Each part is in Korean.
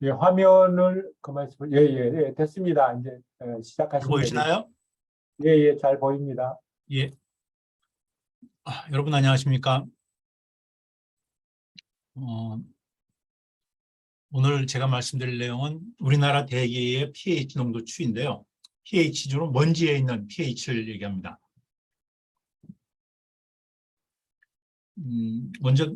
예, 화면을 그 말씀, 예, 예, 예, 됐습니다. 이제 시작하시면 되겠습니다. 보이시나요? 예, 예, 잘 보입니다. 예. 여러분 안녕하십니까? 오늘 제가 말씀드릴 내용은 우리나라 대기의 pH 농도 추이인데요. pH 주로 먼지에 있는 pH를 얘기합니다. 먼저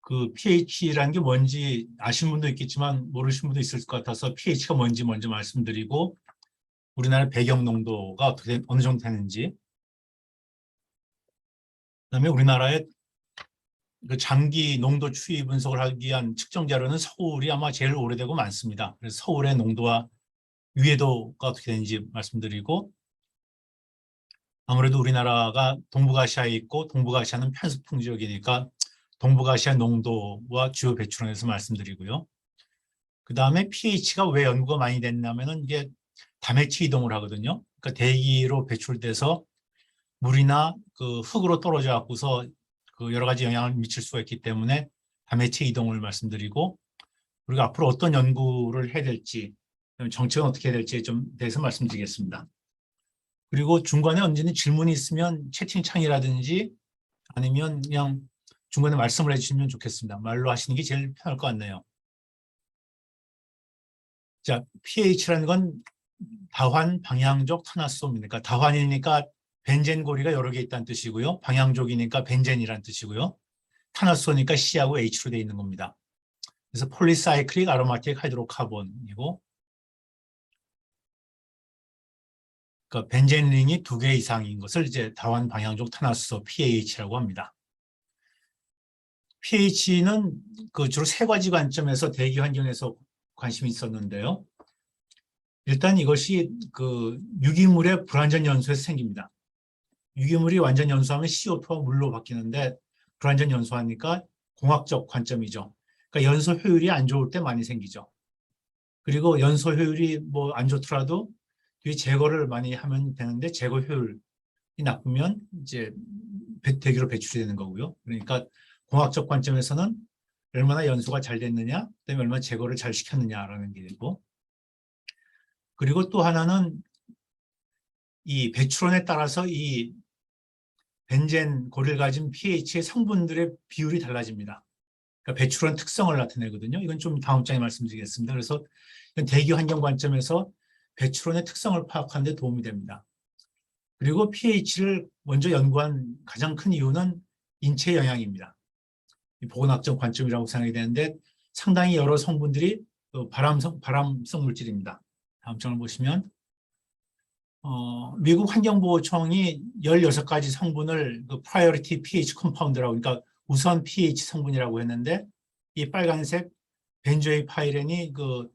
그 pH라는 게 뭔지 아시는 분도 있겠지만 모르시는 분도 있을 것 같아서 pH가 뭔지 먼저 말씀드리고 우리나라 배경 농도가 어느 정도 되는지, 그다음에 우리나라의 그 장기 농도 추이 분석을 하기 위한 측정 자료는 서울이 아마 제일 오래되고 많습니다. 그래서 서울의 농도와 위해도가 어떻게 되는지 말씀드리고, 아무래도 우리나라가 동북아시아에 있고 동북아시아는 편수풍 지역이니까 동북아시아 농도와 주요 배출원에서 말씀드리고요. 그 다음에 pH가 왜 연구가 많이 됐냐면은 이게 다매치 이동을 하거든요. 그러니까 대기로 배출돼서 물이나 그 흙으로 떨어져 갖고서 그 여러 가지 영향을 미칠 수가 있기 때문에 다매치 이동을 말씀드리고, 그리고 앞으로 어떤 연구를 해야 될지, 정책은 어떻게 해야 될지에 좀 대해서 말씀드리겠습니다. 그리고 중간에 언제든 질문이 있으면 채팅창이라든지 아니면 그냥 중간에 말씀을 해주시면 좋겠습니다. 말로 하시는 게 제일 편할 것 같네요. 자, pH라는 건 다환 방향적 탄화수소입니다. 그러니까 다환이니까 벤젠 고리가 여러 개 있다는 뜻이고요. 방향족이니까 벤젠이라는 뜻이고요. 탄화수소니까 C하고 H로 되어 있는 겁니다. 그래서 폴리사이클릭 아로마틱 하이드로카본이고, 그러니까 벤젠 링이 2개 이상인 것을 이제 다환 방향족 탄화수소 pH라고 합니다. pH는 그 주로 세 가지 관점에서 대기 환경에서 관심이 있었는데요. 일단 이것이 그 유기물의 불완전 연소에서 생깁니다. 유기물이 완전 연소하면 CO2와 물로 바뀌는데 불완전 연소하니까 공학적 관점이죠. 그러니까 연소 효율이 안 좋을 때 많이 생기죠. 그리고 연소 효율이 뭐 안 좋더라도 뒤에 제거를 많이 하면 되는데 제거 효율이 나쁘면 이제 대기로 배출이 되는 거고요. 그러니까 공학적 관점에서는 얼마나 연소가 잘 됐느냐, 그다음에 얼마나 제거를 잘 시켰느냐라는 게 되고, 그리고 또 하나는 이 배출원에 따라서 이 벤젠 고리를 가진 pH의 성분들의 비율이 달라집니다. 그러니까 배출원 특성을 나타내거든요. 이건 좀 다음 장에 말씀드리겠습니다. 그래서 이건 대기 환경 관점에서 배출원의 특성을 파악하는 데 도움이 됩니다. 그리고 pH를 먼저 연구한 가장 큰 이유는 인체 영향입니다. 보건학적 관점이라고 생각이 되는데 상당히 여러 성분들이 발암성 물질입니다. 다음 장을 보시면 미국 환경보호청이 16가지 성분을 그 priority pH 컴파운드라고, 그러니까 우선 pH 성분이라고 했는데 이 빨간색 벤조이파이렌이 그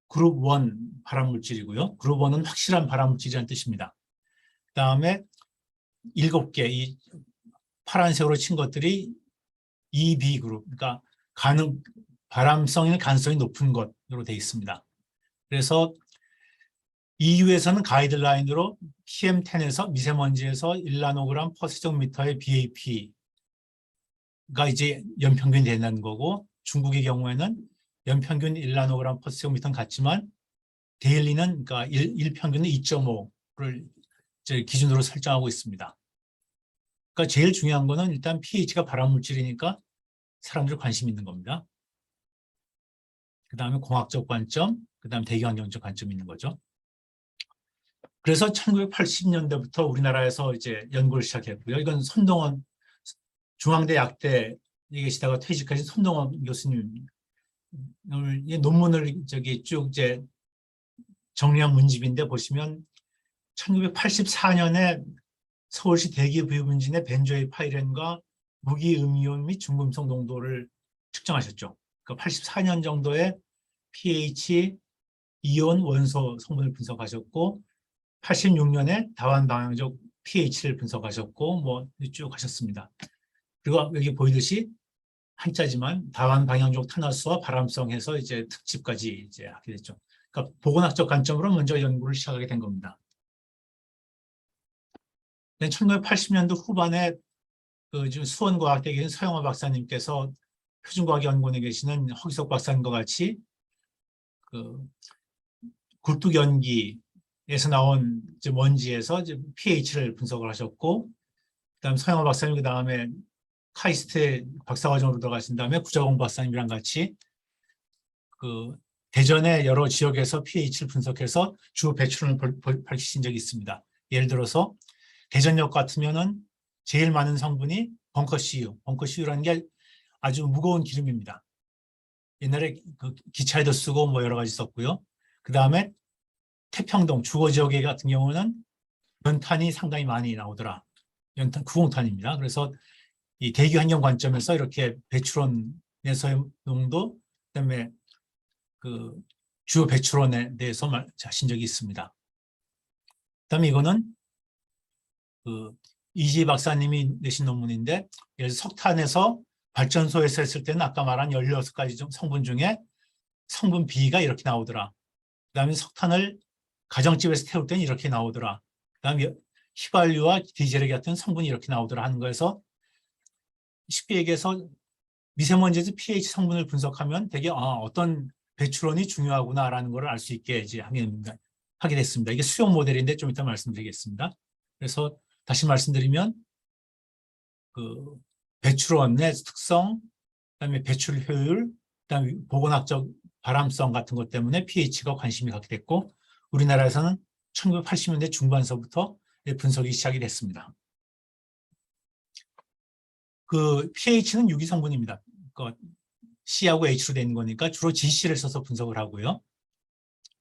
그룹 1 발암물질이고요. 그룹 1은 확실한 발암물질이라는 뜻입니다. 그 다음에 7개 이 파란색으로 친 것들이 EB 그룹, 그러니까 발암성의 가능성이 높은 것으로 되어 있습니다. 그래서 EU에서는 가이드라인으로 PM10에서 미세먼지에서 1나노그램 퍼 세제곱미터의 BAP가 이제 연평균이 된다는 거고, 중국의 경우에는 연평균 1나노그램 퍼 세제곱미터는 같지만 데일리는 그러니까 일평균은 2.5를 기준으로 설정하고 있습니다. 그러니까 제일 중요한 거는 일단 pH가 발암물질이니까 사람들 관심 있는 겁니다. 그 다음에 공학적 관점, 그 다음에 대기환경적 관점이 있는 거죠. 그래서 1980년대부터 우리나라에서 이제 연구를 시작했고요. 이건 손동원 중앙대 약대에 계시다가 퇴직하신 손동원 교수님 이 논문을 쭉 이제 정리한 문집인데 보시면 1984년에 서울시 대기부유분진의 벤조이파이렌과 무기음이온 및 중금속 농도를 측정하셨죠. 그러니까 84년 정도의 pH, 이온, 원소 성분을 분석하셨고 86년에 다환 방향적 pH를 분석하셨고 뭐 쭉 하셨습니다. 그리고 여기 보이듯이 한자지만 다환 방향적 탄화수와 발암성 해서 이제 특집까지 이제 하게 됐죠. 그러니까 보건학적 관점으로 먼저 연구를 시작하게 된 겁니다. 1980년도 후반에 그 지금 수원과학대에 계신 서영화 박사님께서 표준과학연구원에 계시는 허기석 박사님과 같이 그 굴뚝연기에서 나온 이제 먼지에서 이제 pH를 분석을 하셨고, 그다음 서영화 박사님, 그다음에 카이스트에 박사과정으로 들어가신 다음에 구자공 박사님이랑 같이 그 대전의 여러 지역에서 pH를 분석해서 주 배출원을 밝히신 적이 있습니다. 예를 들어서 대전역 같으면은 제일 많은 성분이 벙커CU. 벙커CU라는 게 아주 무거운 기름입니다. 옛날에 그 기차에도 쓰고 뭐 여러 가지 썼고요. 그 다음에 태평동 주거 지역에 같은 경우는 연탄이 상당히 많이 나오더라. 연탄 구공탄입니다. 그래서 이 대기 환경 관점에서 이렇게 배출원에서의 농도, 그다음에 그 주요 배출원에 대해서 하신 적이 있습니다. 그다음에 이거는 그 이지 박사님이 내신 논문인데, 예를 들어 석탄에서 발전소에서 했을 때는 아까 말한 16가지 성분 중에 성분 B가 이렇게 나오더라. 그다음에 석탄을 가정집에서 태울 때는 이렇게 나오더라. 그다음에 휘발유와 디젤 같은 성분이 이렇게 나오더라 하는 거에서, 쉽게 얘기해서 미세먼지에서 pH 성분을 분석하면 되게 어떤 배출원이 중요하구나라는 걸 알 수 있게 이제 하게 됐습니다. 이게 수용 모델인데 좀 이따 말씀드리겠습니다. 그래서 다시 말씀드리면 그 배출원의 특성, 그다음에 배출 효율, 그다음에 보건학적 발암성 같은 것 때문에 pH가 관심이 갖게 됐고, 우리나라에서는 1980년대 중반서부터 분석이 시작이 됐습니다. 그 pH는 유기성분입니다. 그 C하고 H로 되는 거니까 주로 GC를 써서 분석을 하고요.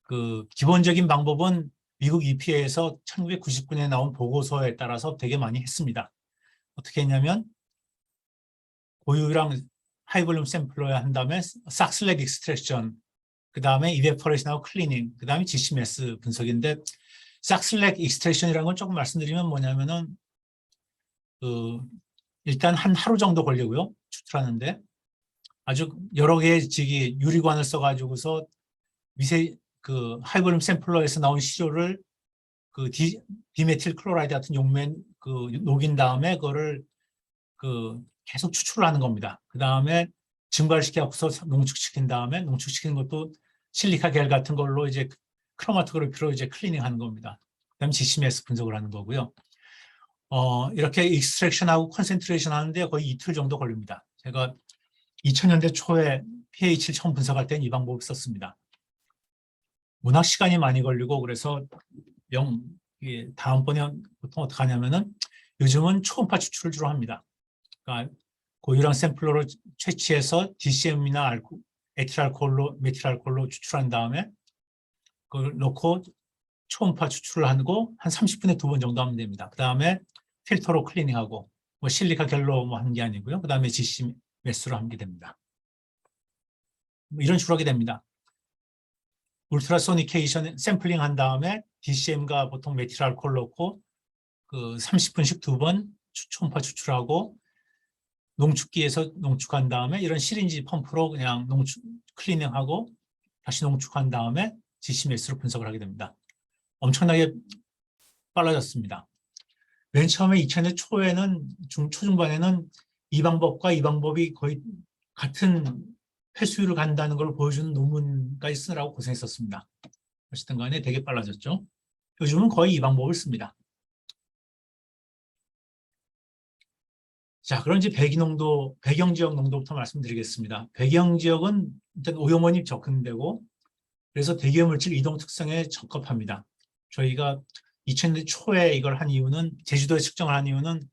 그 기본적인 방법은 미국 EPA에서 1999년에 나온 보고서에 따라서 되게 많이 했습니다. 어떻게 했냐면 고유랑 하이볼륨 샘플러야 한 다음에 삭슬렉 익스트랙션, 그 다음에 이베퍼레이션하고 클리닝, 그 다음에 GCMS 분석인데, 삭슬렉 익스트랙션이라는 건 조금 말씀드리면 뭐냐면은 그 일단 한 하루 정도 걸리고요, 추출하는데 아주 여러 개의 유리관을 써가지고서 그 하이볼륨 샘플러에서 나온 시료를 그 디메틸 클로라이드 같은 용매 그 녹인 다음에 그거를 그 계속 추출을 하는 겁니다. 그 다음에 증발을 시켜서 농축시킨 다음에, 농축시키는 것도 실리카 겔 같은 걸로 이제 크로마토그래피로 이제 클리닝하는 겁니다. 그다음에 GCMS 분석을 하는 거고요. 이렇게 익스트랙션하고 컨센트레이션 하는데 거의 이틀 정도 걸립니다. 제가 2000년대 초에 pH를 처음 분석할 때는 이 방법을 썼습니다. 워낙 시간이 많이 걸리고, 그래서 다음번에 보통 어떻게 하냐면은 요즘은 초음파 추출을 주로 합니다. 그러니까 고유랑 샘플러로 채취해서 DCM이나 메틸알코올로 추출한 다음에 그걸 넣고 초음파 추출을 하고 한 30분에 2번 정도 하면 됩니다. 그 다음에 필터로 클리닝하고, 뭐 실리카 겔로 뭐 하는 게 아니고요. 그 다음에 GCMS로 하게 됩니다. 이런 식으로 하게 됩니다. 울트라소니케이션 샘플링 한 다음에 DCM과 보통 메틸알코올 넣고 그 30분씩 2번 초음파 추출하고, 농축기에서 농축한 다음에 이런 시린지 펌프로 그냥 클리닝하고 다시 농축한 다음에 GCMS로 분석을 하게 됩니다. 엄청나게 빨라졌습니다. 맨 처음에 2000년 초에는 초중반에는 이 방법과 이 방법이 거의 같은 회수율을 간다는 걸 보여주는 논문까지 쓰느라고 고생했었습니다. 어쨌든 간에 되게 빨라졌죠. 요즘은 거의 이 방법을 씁니다. 자, 그럼 이제 배경지역 농도부터 말씀드리겠습니다. 배경지역은 일단 오염원이 접근되고, 그래서 대기오염물질 이동 특성에 적합합니다. 저희가 2000년대 초에 이걸 한 이유는, 제주도에 측정을 한 이유는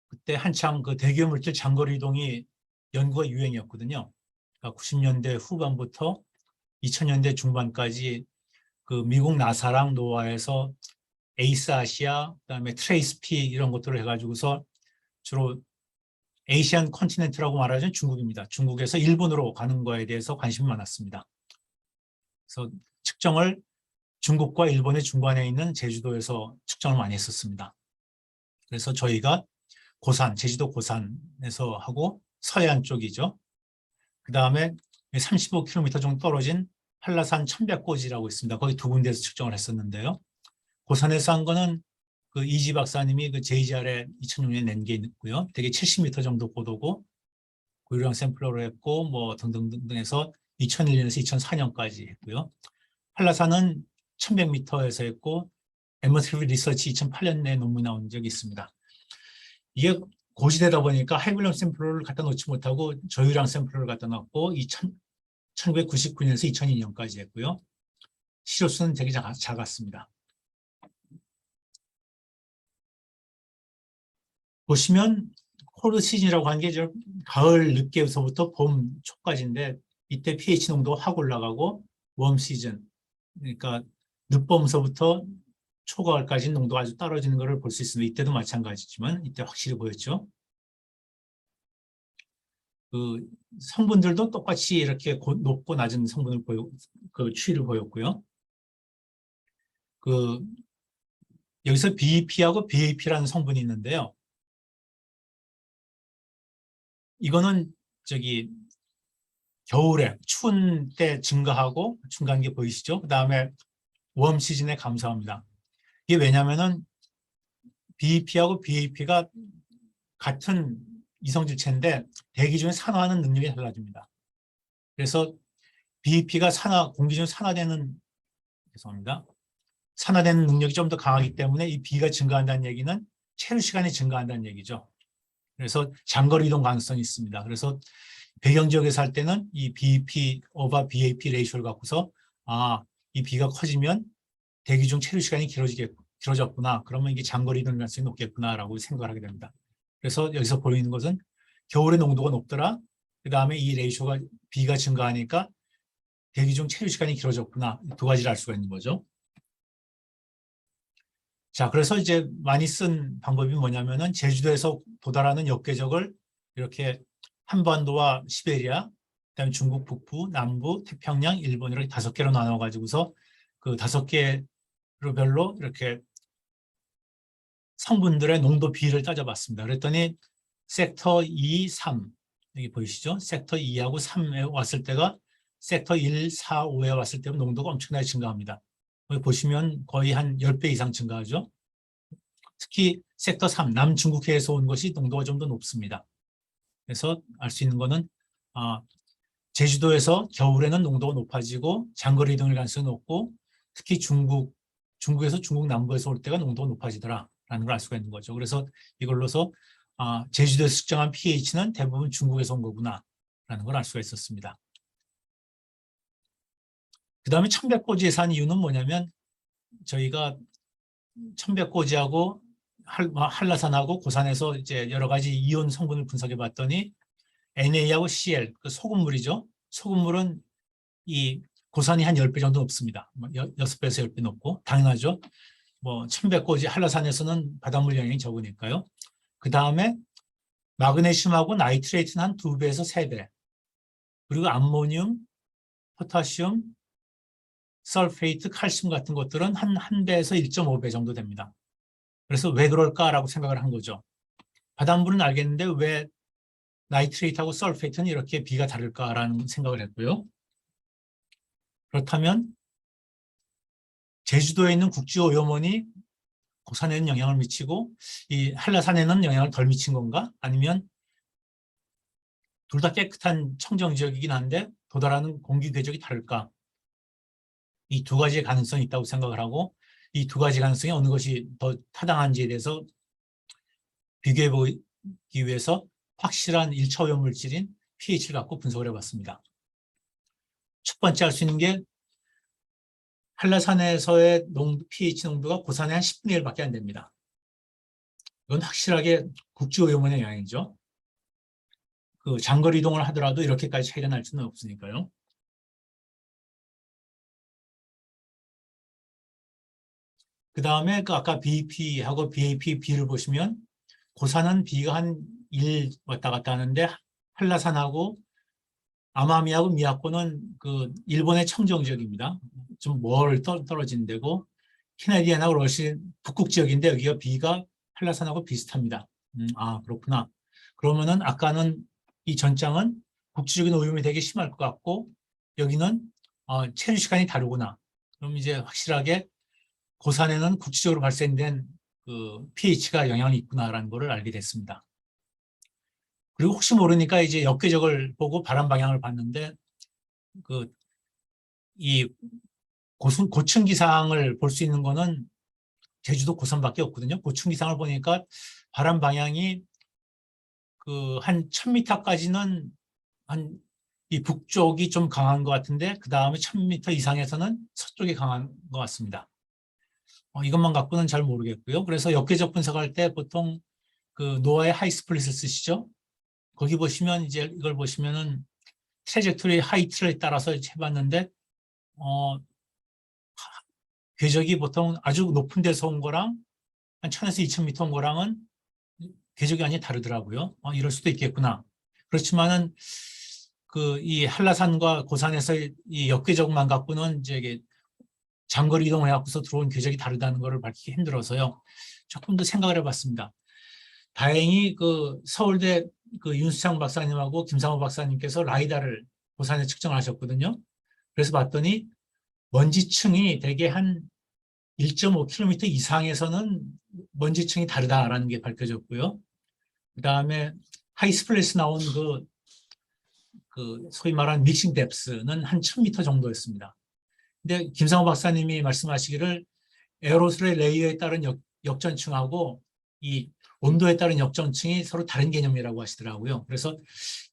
그때 한창 그 대기오염물질 장거리 이동이 연구가 유행이었거든요. 그러니까 90년대 후반부터 2000년대 중반까지 그 미국 나사랑 노아에서 에이스 아시아, 그다음에 트레이스 P 이런 것들을 해가지고서 주로 에이시안 컨티넨트라고 말하자면 중국입니다. 중국에서 일본으로 가는 거에 대해서 관심이 많았습니다. 그래서 측정을 중국과 일본의 중간에 있는 제주도에서 측정을 많이 했었습니다. 그래서 저희가 제주도 고산에서 하고 서해안 쪽이죠. 그 다음에 35km 정도 떨어진 한라산 천백고지라고 있습니다. 거기 두 군데에서 측정을 했었는데요. 고산에서 한 거는 그 이지 박사님이 그 JGR에 2006년에 낸 게 있고요. 되게 70m 정도 고도고 고유량 샘플러로 했고 뭐 등등등 해서 2001년에서 2004년까지 했고요. 한라산은 1100m에서 했고 엠머트리비 리서치 2008년에 논문이 나온 적이 있습니다. 이게 고지되다 보니까 하이볼륨 샘플러를 갖다 놓지 못하고 저유량 샘플러를 갖다 놨고 1999년에서 2002년까지 했고요. 시료수는 되게 작았습니다. 보시면 콜드 시즌이라고 하는 게 가을 늦게서부터 봄 초까지인데 이때 pH 농도가 확 올라가고 웜 시즌, 그러니까 늦봄서부터 초가을까지 농도가 아주 떨어지는 것을 볼 수 있습니다. 이때도 마찬가지지만 이때 확실히 보였죠. 그 성분들도 똑같이 이렇게 높고 낮은 성분을 그 추이를 보였고요. 그 여기서 BEP하고 BAP라는 성분이 있는데요. 이거는 저기 겨울에 추운 때 증가하고 증가한 게 보이시죠? 그 다음에 웜 시즌에 감소합니다. 이게 왜냐면은 BEP하고 BAP가 같은 이성질체인데 대기 중에 산화하는 능력이 달라집니다. 그래서 BEP가 공기 중 죄송합니다. 산화되는 능력이 좀 더 강하기 때문에 이 B가 증가한다는 얘기는 체류 시간이 증가한다는 얘기죠. 그래서 장거리 이동 가능성이 있습니다. 그래서 배경지역에서 할 때는 이 BEP over BAP 레이쇼를 갖고서 이 B가 커지면 대기 중 체류 시간이 길어졌구나. 그러면 이게 장거리 이동 가능성이 높겠구나라고 생각을 하게 됩니다. 그래서 여기서 보이는 것은 겨울에 농도가 높더라. 그 다음에 이 레이쇼가 B가 증가하니까 대기 중 체류 시간이 길어졌구나. 두 가지를 알 수가 있는 거죠. 자, 그래서 이제 많이 쓴 방법이 뭐냐면은 제주도에서 도달하는 역궤적을 이렇게 한반도와 시베리아, 그다음에 중국 북부, 남부, 태평양, 일본 이렇게 5개로 나눠가지고서 그 5개로 별로 이렇게 성분들의 농도 비율을 따져봤습니다. 그랬더니 섹터 2, 3 여기 보이시죠? 섹터 2하고 3에 왔을 때가 섹터 1, 4, 5에 왔을 때는 농도가 엄청나게 증가합니다. 여기 보시면 거의 한 10배 이상 증가하죠. 특히 섹터 3, 남중국해에서 온 것이 농도가 좀 더 높습니다. 그래서 알 수 있는 거는 제주도에서 겨울에는 농도가 높아지고 장거리 이동일 가능성이 높고 특히 중국에서 중국 남부에서 올 때가 농도가 높아지더라라는 걸 알 수가 있는 거죠. 그래서 이걸로서 제주도에서 측정한 pH는 대부분 중국에서 온 거구나라는 걸 알 수가 있었습니다. 그 다음에 천백고지에서 한 이유는 뭐냐면 저희가 천백고지하고 한라산하고 고산에서 이제 여러 가지 이온 성분을 분석해 봤더니 Na하고 Cl, 그 소금물이죠. 소금물은 이 고산이 한 10배 정도 높습니다. 6배에서 10배 높고 당연하죠. 뭐 천백고지 한라산에서는 바닷물 영향이 적으니까요. 그 다음에 마그네슘하고 나이트레이트는 한 2배에서 3배. 그리고 암모늄, 포타슘, 설페이트, 칼슘 같은 것들은 한 1배에서 1.5배 정도 됩니다. 그래서 왜 그럴까라고 생각을 한 거죠. 바닷물은 알겠는데 왜 나이트레이트하고 설페이트는 이렇게 비가 다를까라는 생각을 했고요. 그렇다면 제주도에 있는 국지오염원이 고산에는 영향을 미치고 이 한라산에는 영향을 덜 미친 건가? 아니면 둘 다 깨끗한 청정 지역이긴 한데 도달하는 공기 궤적이 다를까? 이 두 가지의 가능성이 있다고 생각을 하고 이 두 가지 가능성이 어느 것이 더 타당한지에 대해서 비교해 보기 위해서 확실한 1차 오염 물질인 pH를 갖고 분석을 해봤습니다. 첫 번째 알 수 있는 게 한라산에서의 pH 농도가 고산의 한 10분의 1밖에 안 됩니다. 이건 확실하게 국지오염원의 영향이죠. 그 장거리 이동을 하더라도 이렇게까지 차이가 날 수는 없으니까요. 그 다음에 그 아까 BEP하고 BAP B를 보시면 고산은 B가 한 1 왔다 갔다 하는데 한라산하고 아마미하고 미야코는 그 일본의 청정 지역입니다. 좀 떨어진 데고 캐나디안하고 러시아 북극 지역인데 여기가 B가 한라산하고 비슷합니다. 그렇구나. 그러면은 아까는 이 전장은 국지적인 오염이 되게 심할 것 같고 여기는 체류 시간이 다르구나. 그럼 이제 확실하게 고산에는 국지적으로 발생된 그 pH가 영향이 있구나라는 것을 알게 됐습니다. 그리고 혹시 모르니까 이제 역궤적을 보고 바람 방향을 봤는데 그 이 고층 기상을 볼 수 있는 거는 제주도 고산밖에 없거든요. 고층 기상을 보니까 바람 방향이 그 한 1000m까지는 한 이 북쪽이 좀 강한 것 같은데 그 다음에 1000m 이상에서는 서쪽이 강한 것 같습니다. 이것만 갖고는 잘 모르겠고요. 그래서 역궤적 분석할 때 보통 그 노아의 하이스플릿을 쓰시죠. 거기 보시면 이제 이걸 보시면은 트래젝토리 하이트를 따라서 해봤는데 궤적이 보통 아주 높은 데서 온 거랑 한 1000에서 2000m 온 거랑은 궤적이 많이 다르더라고요. 이럴 수도 있겠구나. 그렇지만은 그 이 한라산과 고산에서 이 역궤적만 갖고는 이제 이게 장거리 이동을 해갖고서 들어온 궤적이 다르다는 것을 밝히기 힘들어서요. 조금 더 생각을 해봤습니다. 다행히 그 서울대 그 윤수창 박사님하고 김상호 박사님께서 라이다를 고산에 측정하셨거든요. 그래서 봤더니 먼지층이 대개 한 1.5km 이상에서는 먼지층이 다르다라는 게 밝혀졌고요. 그 다음에 하이스플릿 나온 그 소위 말하는 믹싱 뎁스는 한 1000m 정도였습니다. 근데 김상호 박사님이 말씀하시기를 에어로솔의 레이어에 따른 역전층하고 이 온도에 따른 역전층이 서로 다른 개념이라고 하시더라고요. 그래서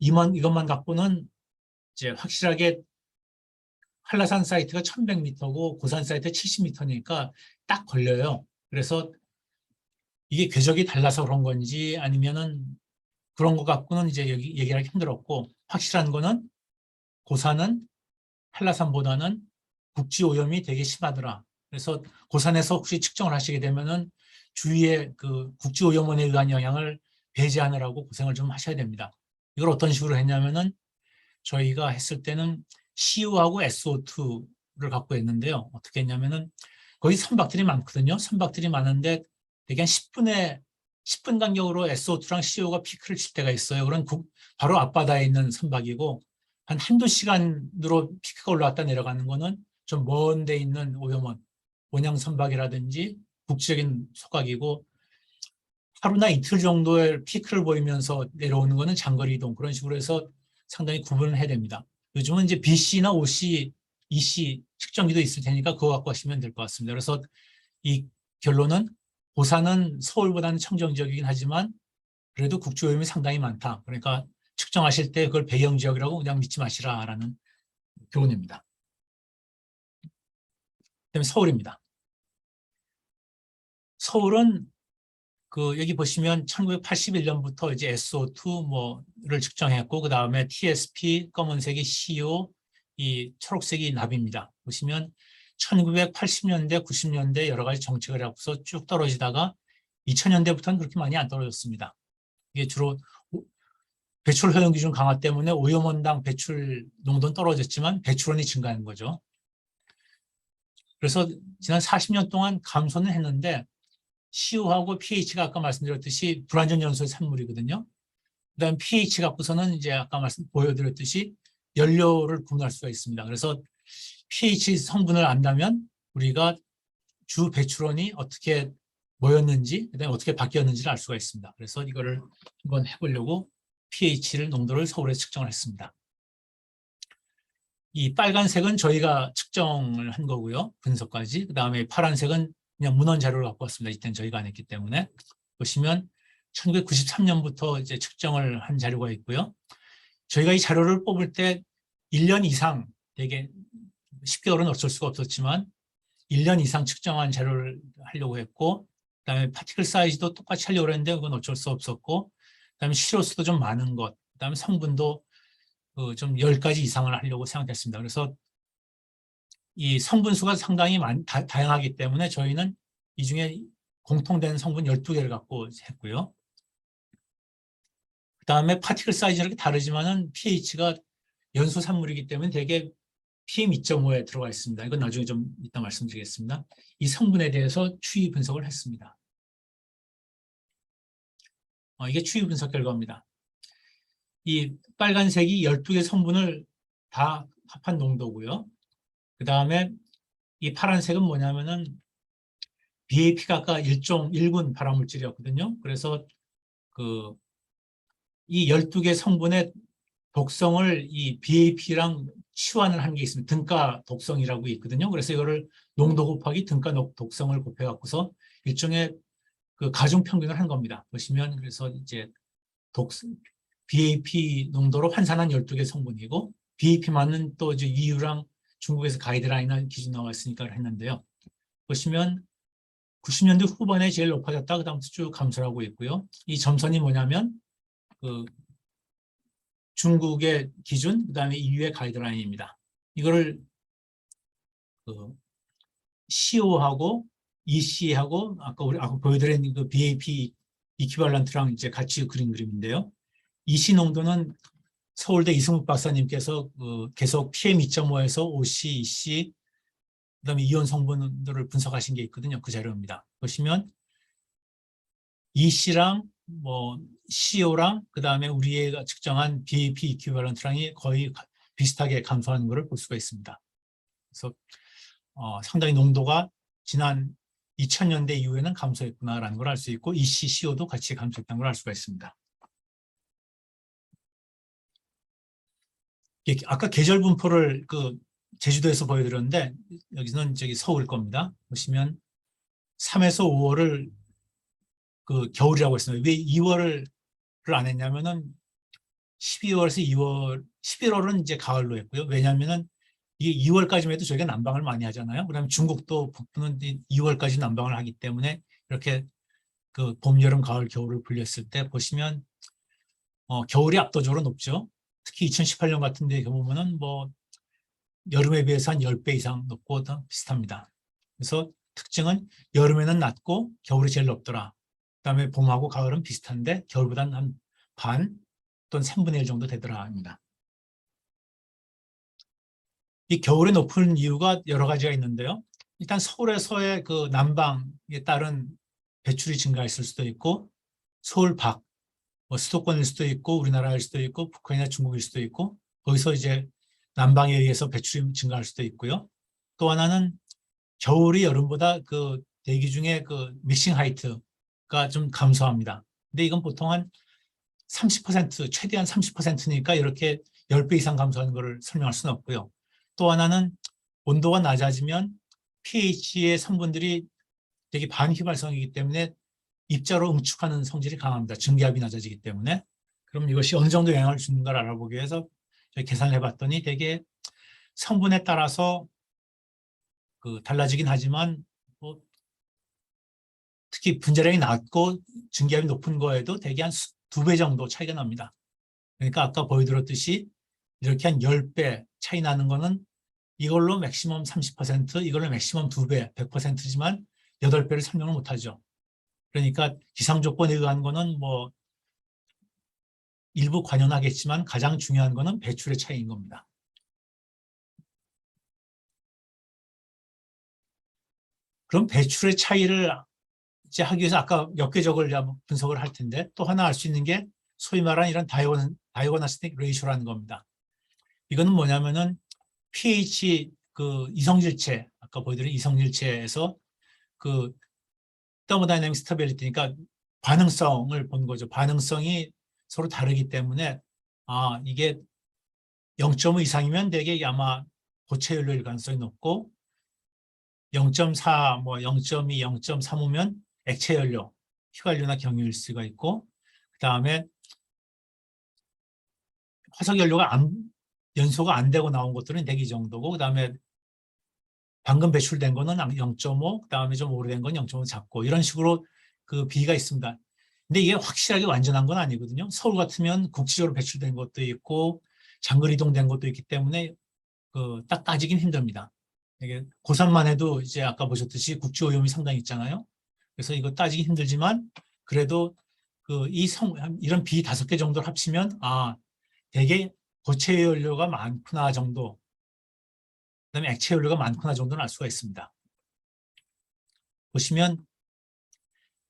이것만 갖고는 이제 확실하게 한라산 사이트가 1100m고 고산 사이트가 70m니까 딱 걸려요. 그래서 이게 궤적이 달라서 그런 건지 아니면은 그런 것 갖고는 이제 여기 얘기하기 힘들었고 확실한 거는 고산은 한라산보다는 국지 오염이 되게 심하더라. 그래서 고산에서 혹시 측정을 하시게 되면은 주위에 그 국지 오염원에 의한 영향을 배제하느라고 고생을 좀 하셔야 됩니다. 이걸 어떤 식으로 했냐면은 저희가 했을 때는 CO하고 SO2를 갖고 했는데요. 어떻게 했냐면은 거기 선박들이 많거든요. 선박들이 많은데 대개 한 10분 간격으로 SO2랑 CO가 피크를 칠 때가 있어요. 그런 바로 앞바다에 있는 선박이고 한두 시간으로 피크가 올라왔다 내려가는 거는 좀 먼 데 있는 오염원, 원양 선박이라든지 국지적인 소각이고 하루나 이틀 정도의 피크를 보이면서 내려오는 거는 장거리 이동 그런 식으로 해서 상당히 구분을 해야 됩니다. 요즘은 이제 BC나 OC, EC 측정기도 있을 테니까 그거 갖고 하시면 될 것 같습니다. 그래서 이 결론은 고산은 서울보다는 청정지역이긴 하지만 그래도 국지 오염이 상당히 많다. 그러니까 측정하실 때 그걸 배경 지역이라고 그냥 믿지 마시라라는 교훈입니다. 그다음에 서울입니다. 서울은 그 여기 보시면 1981년부터 이제 SO2 뭐를 측정했고 그 다음에 TSP 검은색이 CO 이 초록색이 납입니다. 보시면 1980년대 90년대 여러 가지 정책을 하고서 쭉 떨어지다가 2000년대부터는 그렇게 많이 안 떨어졌습니다. 이게 주로 배출 허용 기준 강화 때문에 오염원당 배출 농도는 떨어졌지만 배출원이 증가한 거죠. 그래서 지난 40년 동안 감소는 했는데 CO하고 pH가 아까 말씀드렸듯이 불완전 연소의 산물이거든요. 그다음 pH 갖고서는 이제 아까 보여드렸듯이 연료를 구분할 수가 있습니다. 그래서 pH 성분을 안다면 우리가 주 배출원이 어떻게 모였는지 그다음에 어떻게 바뀌었는지를 알 수가 있습니다. 그래서 이거를 한번 해보려고 pH를 농도를 서울에 측정을 했습니다. 이 빨간색은 저희가 측정을 한 거고요. 분석까지. 그다음에 파란색은 그냥 문헌 자료를 갖고 왔습니다. 이때는 저희가 안 했기 때문에. 보시면 1993년부터 이제 측정을 한 자료가 있고요. 저희가 이 자료를 뽑을 때 1년 이상 되게 10개월은 어쩔 수가 없었지만 1년 이상 측정한 자료를 하려고 했고 그다음에 파티클 사이즈도 똑같이 하려고 했는데 그건 어쩔 수 없었고 그다음에 시로수도 좀 많은 것 그다음에 성분도 좀 10가지 이상을 하려고 생각했습니다. 그래서 이 성분수가 상당히 다양하기 때문에 저희는 이 중에 공통된 성분 12개를 갖고 했고요. 그 다음에 파티클 사이즈는 이렇게 다르지만은 pH가 연소 산물이기 때문에 대개 PM 2.5에 들어가 있습니다. 이건 나중에 좀 이따 말씀드리겠습니다. 이 성분에 대해서 추이 분석을 했습니다. 이게 추이 분석 결과입니다. 이 빨간색이 12개 성분을 다 합한 농도고요. 그 다음에 이 파란색은 뭐냐면은 BAP가 아까 일종 1군 발암물질이었거든요. 그래서 이 12개 성분의 독성을 이 BAP랑 치환을 한 게 있습니다. 등가 독성이라고 있거든요. 그래서 이거를 농도 곱하기 등가 독성을 곱해갖고서 일종의 그 가중 평균을 한 겁니다. 보시면 그래서 이제 BAP 농도로 환산한 12개 성분이고 BAP만은 또 이제 EU랑 중국에서 가이드라인을 기준 나와 있으니까 했는데요. 보시면 90년대 후반에 제일 높아졌다. 그다음부터 쭉 감소를 하고 있고요. 이 점선이 뭐냐면 그 중국의 기준, 그다음에 EU의 가이드라인입니다. 이거를 CO하고 EC하고 아까 보여드린 그 BAP 이퀴발런트랑 이제 같이 그린 그림인데요. EC 농도는 서울대 이승욱 박사님께서 계속 PM2.5에서 OC, EC, 그다음에 이온 성분들을 분석하신 게 있거든요. 그 자료입니다. 보시면 EC랑 뭐 CO랑 그다음에 우리가 측정한 BAP 이퀴발런트랑이 거의 비슷하게 감소하는 것을 볼 수가 있습니다. 그래서 상당히 농도가 지난 2000년대 이후에는 감소했구나라는 걸 알 수 있고 EC, CO도 같이 감소했다는 걸 알 수가 있습니다. 아까 계절 분포를 제주도에서 보여드렸는데 여기서는 서울 겁니다. 보시면 3에서 5월을 겨울이라고 했습니다. 왜 2월을 안 했냐면은 12월에서 2월, 11월은 이제 가을로 했고요. 왜냐하면은 이게 2월까지만 해도 저희가 난방을 많이 하잖아요. 그다음에 중국도 북부는 2월까지 난방을 하기 때문에 이렇게 봄, 여름, 가을, 겨울을 분류했을 때 보시면 겨울이 압도적으로 높죠. 특히 2018년 같은 데 보면은 뭐 여름에 비해서 한 10배 이상 높고 비슷합니다. 그래서 특징은 여름에는 낮고 겨울이 제일 높더라. 그다음에 봄하고 가을은 비슷한데 겨울보다는 한 반 또는 3분의 1 정도 되더라입니다. 이 겨울에 높은 이유가 여러 가지가 있는데요. 일단 서울에서의 난방에 따른 배출이 증가했을 수도 있고 서울 밖, 뭐 수도권일 수도 있고 우리나라일 수도 있고 북한이나 중국일 수도 있고 거기서 이제 난방에 의해서 배출이 증가할 수도 있고요. 또 하나는 겨울이 여름보다 대기 중에 믹싱 하이트가 좀 감소합니다. 근데 이건 보통 한 30%, 최대한 30%니까 이렇게 10배 이상 감소하는 것을 설명할 수는 없고요. 또 하나는 온도가 낮아지면 pH의 성분들이 되게 반휘발성이기 때문에 입자로 응축하는 성질이 강합니다. 증기압이 낮아지기 때문에. 그럼 이것이 어느 정도 영향을 주는가를 알아보기 위해서 저희 계산을 해봤더니 되게 성분에 따라서 달라지긴 하지만 뭐 특히 분자량이 낮고 증기압이 높은 거에도 대개 한 2배 정도 차이가 납니다. 그러니까 아까 보여드렸듯이 이렇게 한 10배 차이 나는 거는 이걸로 맥시멈 30%, 이걸로 맥시멈 2배, 100%지만 8배를 설명을 못하죠. 그러니까 기상 조건에 의한 거는 뭐 일부 관여하겠지만 가장 중요한 거는 배출의 차이인 겁니다. 그럼 배출의 차이를 이제 하기 위해서 아까 몇 개 적을 분석을 할 텐데 또 하나 알 수 있는 게 소위 말하는 이런 다이고나스틱 레이쇼라는 겁니다. 이거는 뭐냐면은 pH 이성질체, 아까 보여드린 이성질체에서 더모다이내믹 스타빌리티니까 반응성을 본 거죠. 반응성이 서로 다르기 때문에 이게 0.5 이상이면 되게 아마 고체 연료일 가능성이 높고 0.4, 뭐 0.2, 0.35면 액체 연료, 휘발유나 경유일 수가 있고 그다음에 화석 연료가 연소가 안 되고 나온 것들은 대개 이 정도고 그다음에 방금 배출된 거는 0.5, 그다음에 좀 오래된 건 0.5 작고 이런 식으로 비가 있습니다. 근데 이게 확실하게 완전한 건 아니거든요. 서울 같으면 국지적으로 배출된 것도 있고 장거리 이동된 것도 있기 때문에 딱 따지긴 힘듭니다. 이게 고산만 해도 이제 아까 보셨듯이 국지 오염이 상당히 있잖아요. 그래서 이거 따지기 힘들지만 그래도 이런 비 5개 정도를 합치면 되게 고체 연료가 많구나 정도, 그다음에 액체 연료가 많구나 정도는 알 수가 있습니다. 보시면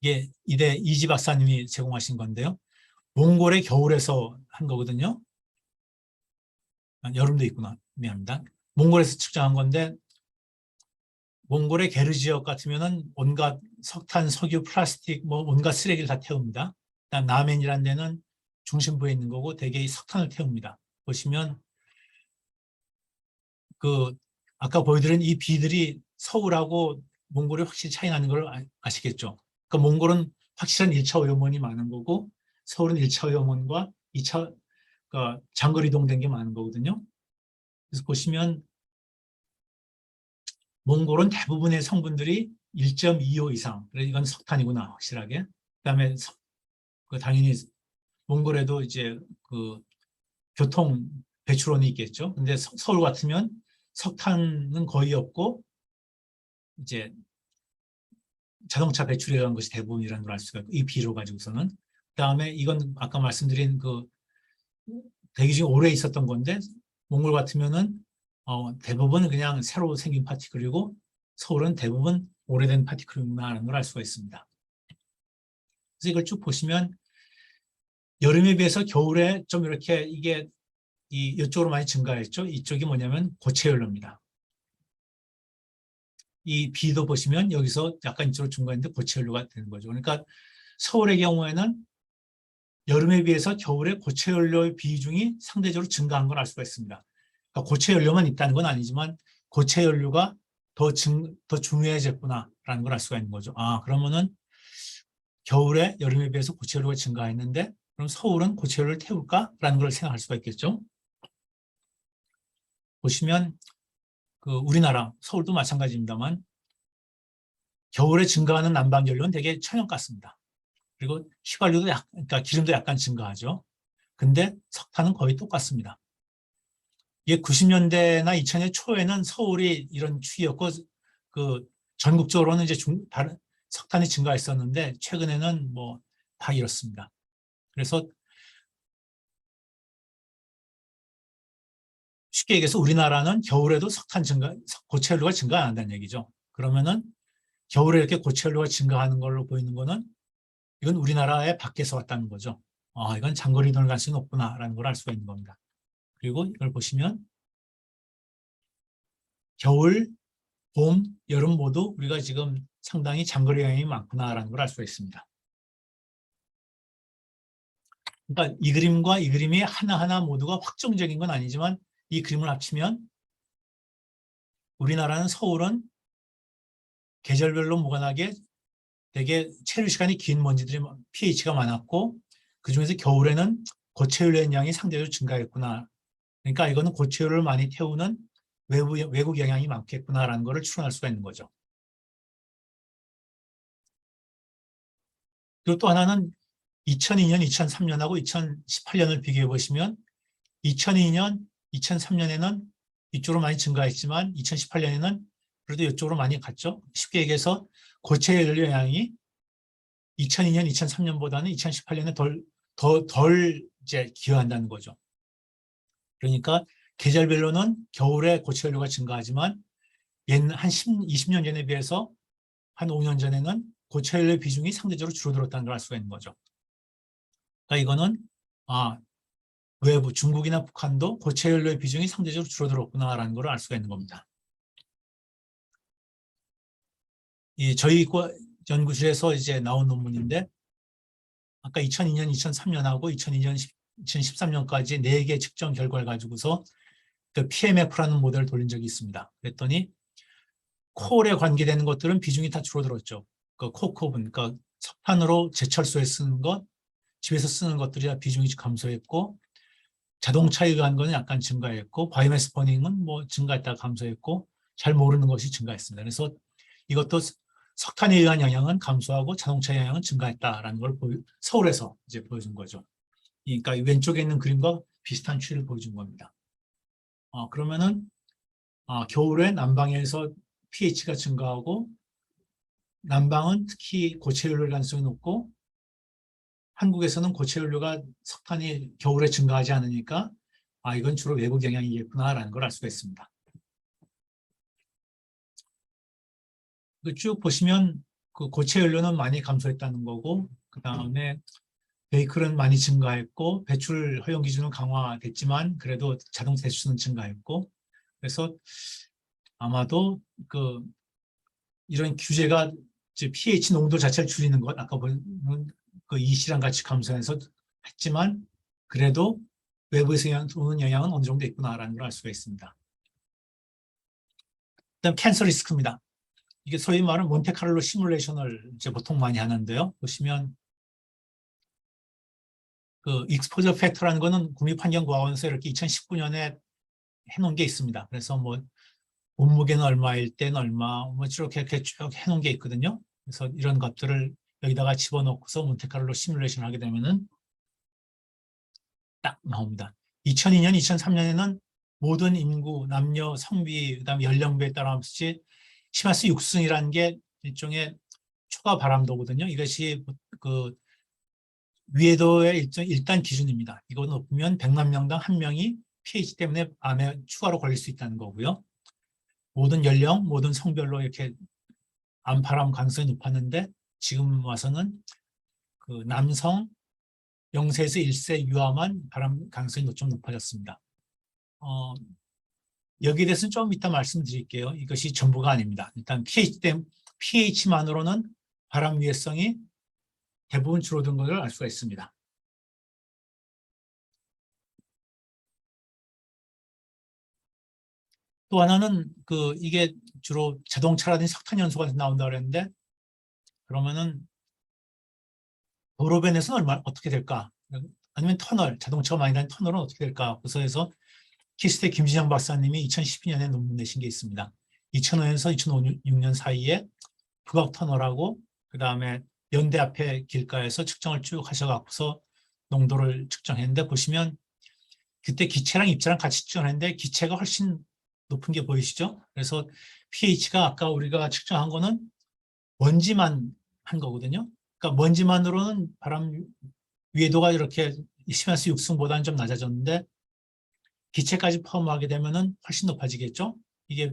이게 이대 이지 박사님이 제공하신 건데요. 몽골의 겨울에서 한 거거든요. 여름도 있구나. 미안합니다. 몽골에서 측정한 건데 몽골의 게르 지역 같으면은 온갖 석탄, 석유, 플라스틱, 뭐 온갖 쓰레기를 다 태웁니다. 그다음 나멘이라는 데는 중심부에 있는 거고 대개 이 석탄을 태웁니다. 보시면 그 아까 보여드린 이 비들이 서울하고 몽골이 확실히 차이 나는 걸 아시겠죠? 그러니까 몽골은 확실한 1차 오염원이 많은 거고 서울은 1차 오염원과 2차 그러니까 장거리 이동된 게 많은 거거든요. 그래서 보시면 몽골은 대부분의 성분들이 1.25 이상. 그래서 이건 석탄이구나, 확실하게. 그다음에 당연히 몽골에도 이제 그 교통 배출원이 있겠죠. 근데 서울 같으면 석탄은 거의 없고 이제 자동차 배출이라는 것이 대부분이라는 걸 알 수가 있고 이 비로 가지고서는 그다음에 이건 아까 말씀드린 그 대기 중에 오래 있었던 건데 몽골 같으면은 대부분 그냥 새로 생긴 파티클이고 서울은 대부분 오래된 파티클이구나라는 걸 알 수가 있습니다. 그래서 이걸 쭉 보시면 여름에 비해서 겨울에 좀 이렇게 이게 이쪽으로 많이 증가했죠. 이쪽이 뭐냐면 고체연료입니다. 이 비도 보시면 여기서 약간 이쪽으로 증가했는데 고체연료가 되는 거죠. 그러니까 서울의 경우에는 여름에 비해서 겨울에 고체연료의 비중이 상대적으로 증가한 걸 알 수가 있습니다. 그러니까 고체연료만 있다는 건 아니지만 고체연료가 더 중요해졌구나라는 걸 알 수가 있는 거죠. 그러면은 겨울에 여름에 비해서 고체연료가 증가했는데 그럼 서울은 고체연료를 태울까라는 걸 생각할 수가 있겠죠. 보시면 그 우리나라 서울도 마찬가지입니다만 겨울에 증가하는 난방연료는 되게 천연가스입니다. 그리고 휘발유도 그러니까 기름도 약간 증가하죠. 근데 석탄은 거의 똑같습니다. 이게 90년대나 2000년 초에는 서울이 이런 추이였고 그 전국적으로는 이제 다른 석탄이 증가했었는데 최근에는 뭐 다 이렇습니다. 그래서 쉽게 얘기해서 우리나라는 겨울에도 고체연료가 증가 안 한다는 얘기죠. 그러면은 겨울에 이렇게 고체연료가 증가하는 걸로 보이는 거는 이건 우리나라의 밖에서 왔다는 거죠. 이건 장거리 이동을 갈 수는 없구나라는 걸 알 수가 있는 겁니다. 그리고 이걸 보시면 겨울, 봄, 여름 모두 우리가 지금 상당히 장거리 여행이 많구나라는 걸 알 수가 있습니다. 그러니까 이 그림과 이 그림이 하나하나 모두가 확정적인 건 아니지만 이 그림을 합치면 우리나라는 서울은 계절별로 무관하게 되게 체류 시간이 긴 먼지들이 pH가 많았고 그중에서 겨울에는 고체연료의 양이 상대적으로 증가했구나. 그러니까 이거는 고체연료를 많이 태우는 외국 영향이 많겠구나라는 것을 추론할 수가 있는 거죠. 그리고 또 하나는 2002년, 2003년하고 2018년을 비교해 보시면 2002년, 2003년에는 이쪽으로 많이 증가했지만 2018년에는 그래도 이쪽으로 많이 갔죠. 쉽게 얘기해서 고체연료 영향이 2002년, 2003년보다는 2018년에 덜 이제 기여한다는 거죠. 그러니까 계절별로는 겨울에 고체연료가 증가하지만 한 20년 전에 비해서 한 5년 전에는 고체연료 비중이 상대적으로 줄어들었다는 걸 알 수가 있는 거죠. 그러니까 이거는 외부 중국이나 북한도 고체연료의 비중이 상대적으로 줄어들었구나라는 걸 알 수가 있는 겁니다. 저희 연구실에서 이제 나온 논문인데 아까 2002년, 2003년하고 2002년, 2013년까지 4개 측정 결과를 가지고서 그 PMF라는 모델을 돌린 적이 있습니다. 그랬더니 콜에 관계되는 것들은 비중이 다 줄어들었죠. 그 코크오븐, 그러니까 석탄으로 제철소에 쓰는 것, 집에서 쓰는 것들이 비중이 감소했고 자동차에 의한 것은 약간 증가했고 바이오매스 버닝은 뭐 증가했다가 감소했고 잘 모르는 것이 증가했습니다. 그래서 이것도 석탄에 의한 영향은 감소하고 자동차 영향은 증가했다라는 걸 서울에서 이제 보여준 거죠. 그러니까 왼쪽에 있는 그림과 비슷한 추이를 보여준 겁니다. 그러면은 겨울에 남방에서 pH가 증가하고 남방은 특히 고체연료의 가능성이 높고 한국에서는 고체연료가 석탄이 겨울에 증가하지 않으니까 이건 주로 외국 영향이겠구나라는 걸 알 수가 있습니다. 쭉 보시면 그 고체연료는 많이 감소했다는 거고 그 다음에 베이클은 많이 증가했고 배출 허용 기준은 강화됐지만 그래도 자동 대수는 증가했고 그래서 아마도 그 이런 규제가 이제 pH 농도 자체를 줄이는 것, 아까 본 그 이시랑 같이 감소해서 했지만 그래도 외부에서 오는 영향은 어느 정도 있구나라는 걸 알 수가 있습니다. 그다음 캔서 리스크입니다. 이게 소위 말하는 몬테카를로 시뮬레이션을 이제 보통 많이 하는데요. 보시면 그 익스포저 팩터라는 거는 국립환경과학원에서 이렇게 2019년에 해놓은 게 있습니다. 그래서 뭐 몸무게는 얼마일 땐 얼마, 뭐 이렇게 쭉 해놓은 게 있거든요. 그래서 이런 것들을 여기다가 집어넣고서 몬테카를로 시뮬레이션 하게 되면은 딱 나옵니다. 2002년, 2003년에는 모든 인구, 남녀, 성비, 그다음에 연령대에 따라서 시마스 6승이라는 게 일종의 초과 바람도거든요. 이것이 그 위해도의 일단 기준입니다. 이거 높으면 100만 명당 1명이 pH 때문에 암에 추가로 걸릴 수 있다는 거고요. 모든 연령, 모든 성별로 이렇게 암 발암 가능성이 높았는데 지금 와서는 그 남성 0세에서 1세 유아만 발암 가능성이 좀 높아졌습니다. 여기에 대해서는 좀 이따 말씀드릴게요. 이것이 전부가 아닙니다. 일단 pH만으로는 발암 위해성이 대부분 줄어든 것을 알 수가 있습니다. 또 하나는 이게 주로 자동차라든지 석탄 연소가 나온다 그랬는데 그러면은 도로변에서는 어떻게 될까? 아니면 터널, 자동차가 많이 다니는 터널은 어떻게 될까? 그래서 해서 키스대 김진영 박사님이 2012년에 논문 내신 게 있습니다. 2005년에서 2006년 사이에 북악터널하고 그 다음에 연대 앞에 길가에서 측정을 쭉 하셔갖고서 농도를 측정했는데 보시면 그때 기체랑 입자랑 같이 측정했는데 기체가 훨씬 높은 게 보이시죠? 그래서 pH가 아까 우리가 측정한 거는 먼지만 한 거거든요. 그러니까 먼지만으로는 바람 위해도가 이렇게 시마스 6승보다는 좀 낮아졌는데 기체까지 포함하게 되면은 훨씬 높아지겠죠. 이게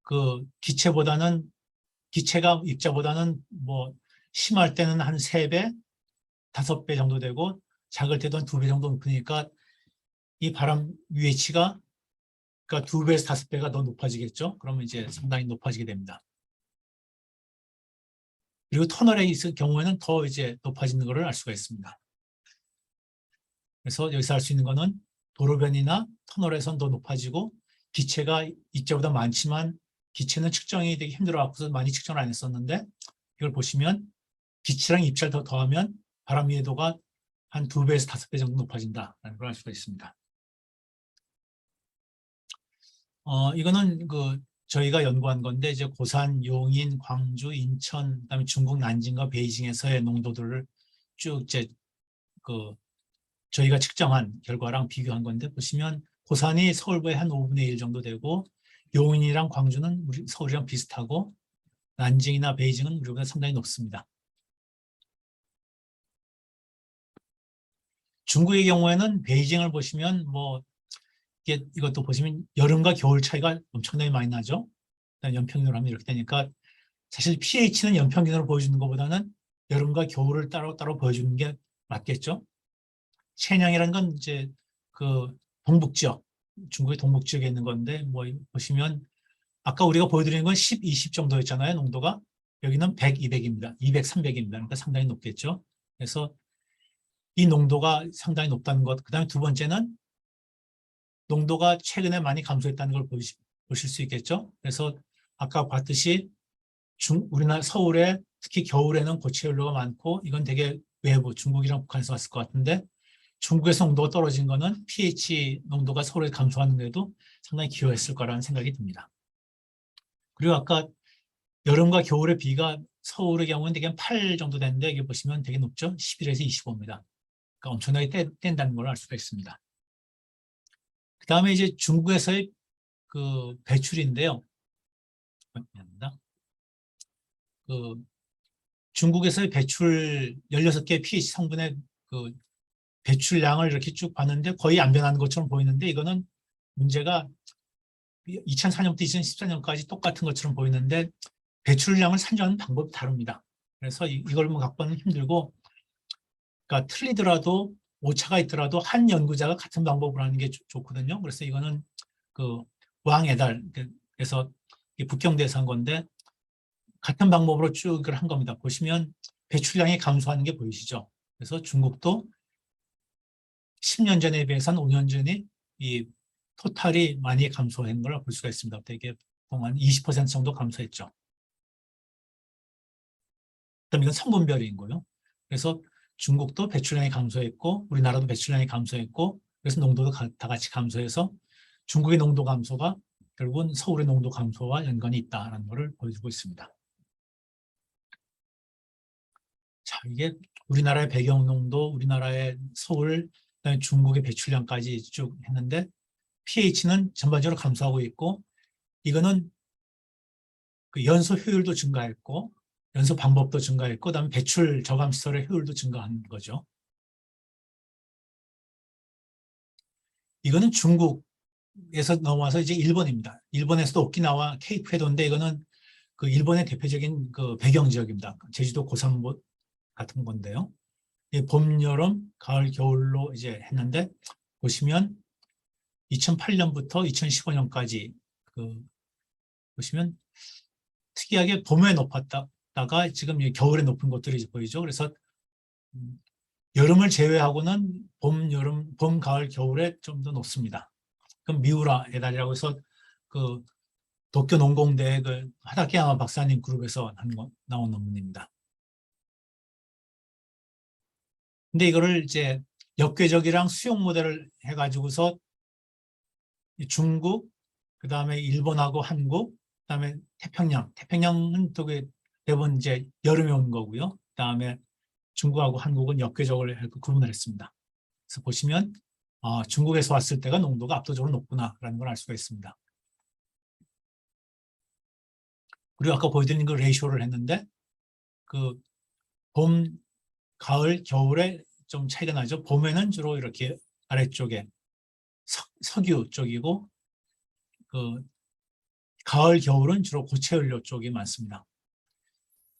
그 기체가 입자보다는 뭐 심할 때는 한 3배, 5배 정도 되고 작을 때도 한 2배 정도 높으니까 이 바람 UH가 그러니까 2배에서 5배가 더 높아지겠죠. 그러면 이제 상당히 높아지게 됩니다. 그리고 터널에 있을 경우에는 더 이제 높아지는 것을 알 수가 있습니다. 그래서 여기서 알 수 있는 거는 도로변이나 터널에선 더 높아지고 기체가 입자보다 많지만 기체는 측정이 되게 힘들어갖고서 많이 측정을 안 했었는데 이걸 보시면 기체랑 입자를 더 더하면 바람 위해도가 한 2배에서 5배 정도 높아진다는 걸 알 수가 있습니다. 이거는 저희가 연구한 건데 이제 고산, 용인, 광주, 인천, 그다음에 중국 난징과 베이징에서의 농도들을 쭉 이제 저희가 측정한 결과랑 비교한 건데 보시면 고산이 서울보의 한 5분의 1 정도 되고 용인이랑 광주는 서울이랑 비슷하고 난징이나 베이징은 우리보다 상당히 높습니다. 중국의 경우에는 베이징을 보시면 뭐 이것도 보시면 여름과 겨울 차이가 엄청나게 많이 나죠. 연평균으로 하면 이렇게 되니까 사실 pH는 연평균으로 보여주는 것보다는 여름과 겨울을 따로 보여주는 게 맞겠죠. 체녕이라는 건 이제 동북지역, 중국의 동북지역에 있는 건데 뭐 보시면 아까 우리가 보여드리는 건 10, 20 정도였잖아요. 농도가. 여기는 100, 200입니다. 200, 300입니다. 그러니까 상당히 높겠죠. 그래서 이 농도가 상당히 높다는 것. 그 다음에 두 번째는 농도가 최근에 많이 감소했다는 걸 보실 수 있겠죠. 그래서 아까 봤듯이 우리나라 서울에 특히 겨울에는 고체연료가 많고 이건 되게 외부 중국이랑 북한에서 왔을 것 같은데 중국에서 농도가 떨어진 거는 pH 농도가 서울에 감소하는 데도 상당히 기여했을 거라는 생각이 듭니다. 그리고 아까 여름과 겨울의 비가 서울의 경우는 되게 한 8 정도 되는데 여기 보시면 되게 높죠. 11에서 25입니다. 그러니까 엄청나게 뗀다는 걸 알 수가 있습니다. 그 다음에 이제 중국에서의 배출인데요. 중국에서의 배출 16개 pH 성분의 배출량을 이렇게 쭉 봤는데 거의 안 변하는 것처럼 보이는데 이거는 문제가 2004년부터 2014년까지 똑같은 것처럼 보이는데 배출량을 산정하는 방법이 다릅니다. 그래서 이걸 갖고 하는 힘들고 그러니까 틀리더라도 오차가 있더라도 한 연구자가 같은 방법으로 하는 게 좋거든요. 그래서 이거는 왕에달 그래서 북경대에서 한 건데 같은 방법으로 쭉 한 겁니다. 보시면 배출량이 감소하는 게 보이시죠? 그래서 중국도 10년 전에 비해서는 5년 전에 이 토탈이 많이 감소한 걸 볼 수가 있습니다. 되게 한 20% 정도 감소했죠. 그럼 이건 성분별인 거예요. 그래서 중국도 배출량이 감소했고 우리나라도 배출량이 감소했고 그래서 농도도 다 같이 감소해서 중국의 농도 감소가 결국은 서울의 농도 감소와 연관이 있다는 것을 보여주고 있습니다. 자, 이게 우리나라의 배경 농도, 우리나라의 서울, 그다음에 중국의 배출량까지 쭉 했는데 pH는 전반적으로 감소하고 있고 이거는 그 연소 효율도 증가했고 연소 방법도 증가했고 그다음에 배출 저감 시설의 효율도 증가한 거죠. 이거는 중국에서 넘어와서 이제 일본입니다. 일본에서도 오키나와 케이프 해도인데 이거는 그 일본의 대표적인 그 배경 지역입니다. 제주도 고산보 같은 건데요. 봄, 여름, 가을, 겨울로 이제 했는데 보시면 2008년부터 2015년까지 그 보시면 특이하게 봄에 높았다가 지금 겨울에 높은 것들이 보이죠. 그래서 여름을 제외하고는 봄, 여름, 봄, 가을, 겨울에 좀 더 높습니다. 그럼 미우라의 달이라고 해서 그 도쿄 농공대 그 하다케야마 박사님 그룹에서 나온 논문입니다. 근데 이거를 이제 역궤적이랑 수용 모델을 해가지고서 중국, 그 다음에 일본하고 한국, 그 다음에 태평양은 또 대부분 이제 여름에 온 거고요. 그 다음에 중국하고 한국은 역궤적을 구분을 했습니다. 그래서 보시면 중국에서 왔을 때가 농도가 압도적으로 높구나라는 걸 알 수가 있습니다. 그리고 아까 보여드린 그 레이쇼를 했는데 그 봄, 가을, 겨울에 좀 차이가 나죠. 봄에는 주로 이렇게 아래쪽에 석유 쪽이고 그 가을, 겨울은 주로 고체 연료 쪽이 많습니다.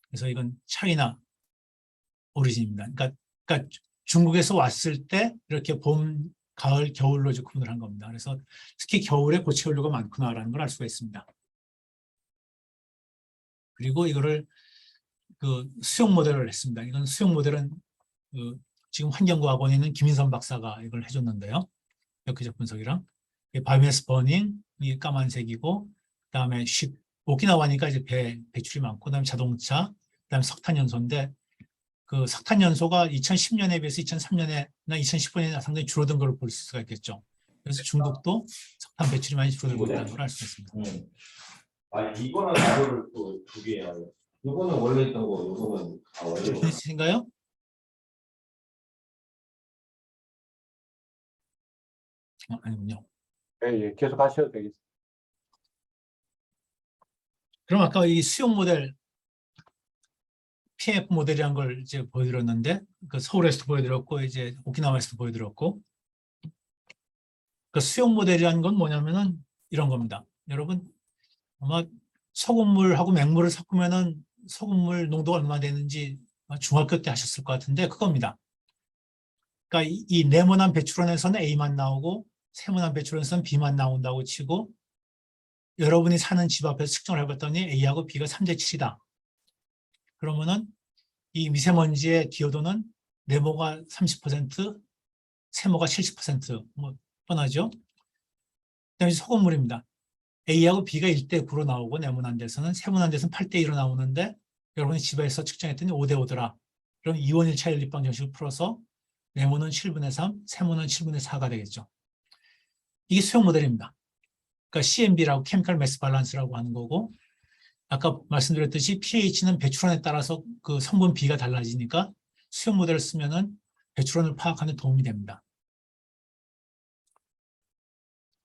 그래서 이건 차이나 오리진입니다. 그러니까 중국에서 왔을 때 이렇게 봄, 가을, 겨울로 구분을 한 겁니다. 그래서 특히 겨울에 고체 연료가 많구나라는 걸 알 수가 있습니다. 그리고 이거를 그 수용 모델을 했습니다. 이건 수용 모델은 그 지금 환경과학원에 있는 김인선 박사가 이걸 해줬는데요. 역회적 분석이랑 바이오매스 버닝 이 까만색이고 그다음에 오키나와니까 이제 배출이 많고 그다음에 자동차 그다음에 석탄 연소인데 그 석탄 연소가 2010년에 비해서 2003년에나 2015년에 상당히 줄어든 걸 볼 수가 있겠죠. 그래서 중국도 석탄 배출이 많이 줄어들고 있다는 걸 알 수 있습니다. 아니 이거는 이거를 또 두 개야. 이거는 원래 있던 거, 이거는 원래 있던 거. 있으신가요? 아니군요. 예, 계속 하셔도 되겠습니다. 그럼 아까 이 수용 모델 PF 모델이라는 걸 이제 보여드렸는데 그 서울에서도 보여드렸고 이제 오키나와에서도 보여드렸고 그 수용 모델이라는 건 뭐냐면은 이런 겁니다. 여러분 아마 소금물하고 맹물을 섞으면은 소금물 농도가 얼마나 되는지 중학교 때 하셨을 것 같은데 그겁니다. 그러니까 이 네모난 배출원에서는 A만 나오고 세모난 배출원에서는 B만 나온다고 치고 여러분이 사는 집 앞에서 측정을 해봤더니 A하고 B가 3대 7이다. 그러면은 이 미세먼지의 기여도는 네모가 30%, 세모가 70%뭐 뻔하죠. 그다음에 소금물입니다. A하고 B가 1대 9로 나오고 네모난 데서는 세모난 데서는 8대 2로 나오는데 여러분이 집에서 측정했더니 5대 5더라. 그럼 2원 1차 연립방 정식을 풀어서 네모는 7분의 3, 세모는 7분의 4가 되겠죠. 이게 수용 모델입니다. 그러니까 CMB라고 케미컬 매스 밸런스라고 하는 거고 아까 말씀드렸듯이 pH는 배출원에 따라서 그 성분 비가 달라지니까 수용 모델을 쓰면은 배출원을 파악하는 데 도움이 됩니다.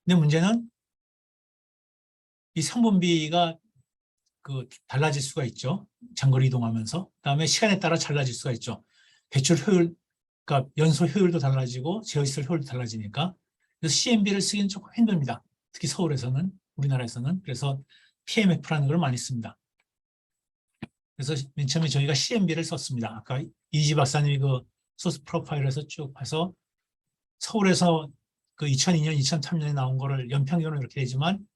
근데 문제는 이 성분 비가 그 달라질 수가 있죠. 장거리 이동하면서. 그다음에 시간에 따라 달라질 수가 있죠. 배출 효율, 그러니까 연소 효율도 달라지고 제어시설 효율도 달라지니까. 그래서 CMB를 쓰기는 조금 힘듭니다. 특히 서울에서는, 우리나라에서는. 그래서 PMF라는 걸 많이 씁니다. 그래서 맨 처음에 저희가 CMB를 썼습니다. 아까 이지 박사님이 그 소스 프로파일에서 쭉 해서 서울에서 그 2002년, 2003년에 나온 거를 연평균으로 이렇게 되지만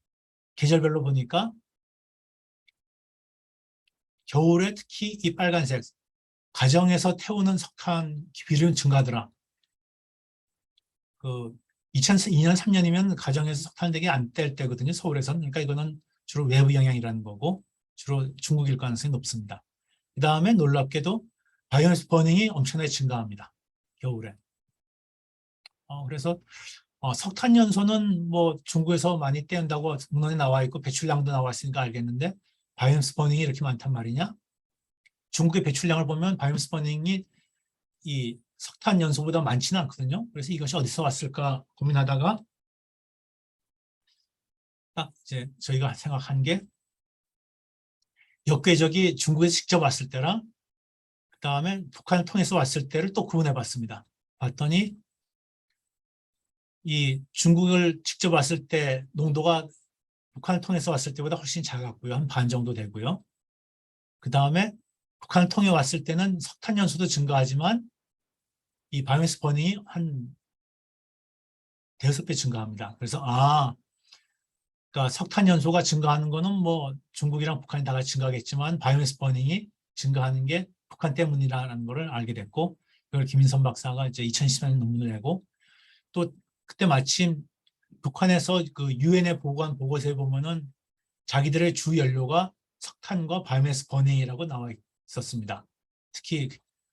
계절별로 보니까 겨울에 특히 이 빨간색 가정에서 태우는 석탄 비율이 증가하더라. 그 2002년 3년이면 가정에서 석탄 되게 안 뗄 때거든요. 서울에서는. 그러니까 이거는 주로 외부 영향이라는 거고 주로 중국일 가능성이 높습니다. 그 다음에 놀랍게도 바이오매스 버닝이 엄청나게 증가합니다. 겨울에. 그래서 석탄 연소는 뭐 중국에서 많이 떼는다고 문헌에 나와 있고 배출량도 나와 있으니까 알겠는데 바이오매스 버닝이 이렇게 많단 말이냐? 중국의 배출량을 보면 바이오매스 버닝이 이 석탄 연소보다 많지는 않거든요. 그래서 이것이 어디서 왔을까 고민하다가 딱 이제 저희가 생각한 게 역궤적이 중국에서 직접 왔을 때랑 그 다음에 북한을 통해서 왔을 때를 또 구분해 봤습니다. 봤더니 이 중국을 직접 왔을 때 농도가 북한을 통해서 왔을 때보다 훨씬 작았고요. 한 반 정도 되고요. 그 다음에 북한을 통해 왔을 때는 석탄 연소도 증가하지만 이 바이오매스 버닝이 한 5배 증가합니다. 그래서 그러니까 석탄 연소가 증가하는 거는 뭐 중국이랑 북한이 다 같이 증가하겠지만 바이오매스 버닝이 증가하는 게 북한 때문이라는 것을 알게 됐고 그걸 김인선 박사가 이제 2014년 논문을 내고 또 그때 마침 북한에서 그 유엔에 보고한 보고서에 보면은 자기들의 주 연료가 석탄과 바이오매스 버닝이라고 나와 있었습니다. 특히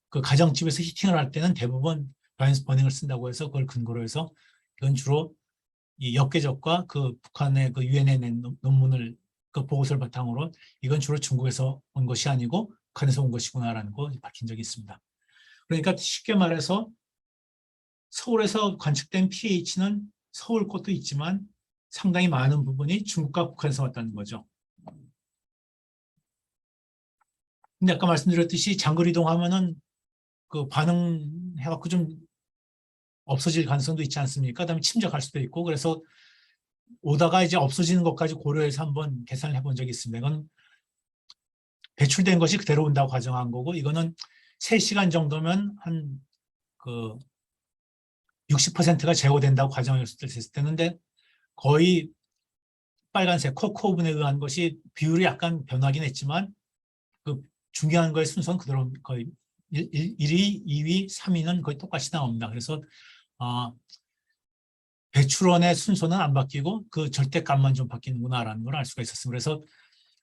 그 가정집에서 히팅을 할 때는 대부분 바이오매스 버닝을 쓴다고 해서 그걸 근거로 해서 이건 주로 이 역궤적과 그 북한의 그 유엔에 낸 논문을 그 보고서를 바탕으로 이건 주로 중국에서 온 것이 아니고 북한에서 온 것이구나라는 거 밝힌 적이 있습니다. 그러니까 쉽게 말해서 서울에서 관측된 pH는 서울 것도 있지만 상당히 많은 부분이 중국과 북한에서 왔다는 거죠. 근데 아까 말씀드렸듯이 장거리 이동하면은 그 반응해갖고 좀 없어질 가능성도 있지 않습니까? 그다음에 침적할 수도 있고 그래서 오다가 이제 없어지는 것까지 고려해서 한번 계산을 해본 적이 있습니다. 이건 배출된 것이 그대로 온다고 가정한 거고 이거는 3시간 정도면 한 그 60%가 제거된다고 가정했을 때는데 거의 빨간색 코크오븐에 의한 것이 비율이 약간 변하긴 했지만 그 중요한 거의 순서는 그대로 거의 1위, 2위, 3위는 거의 똑같이 나옵니다. 그래서 배출원의 순서는 안 바뀌고 그 절대값만 좀 바뀌는구나라는 걸 알 수가 있었습니다. 그래서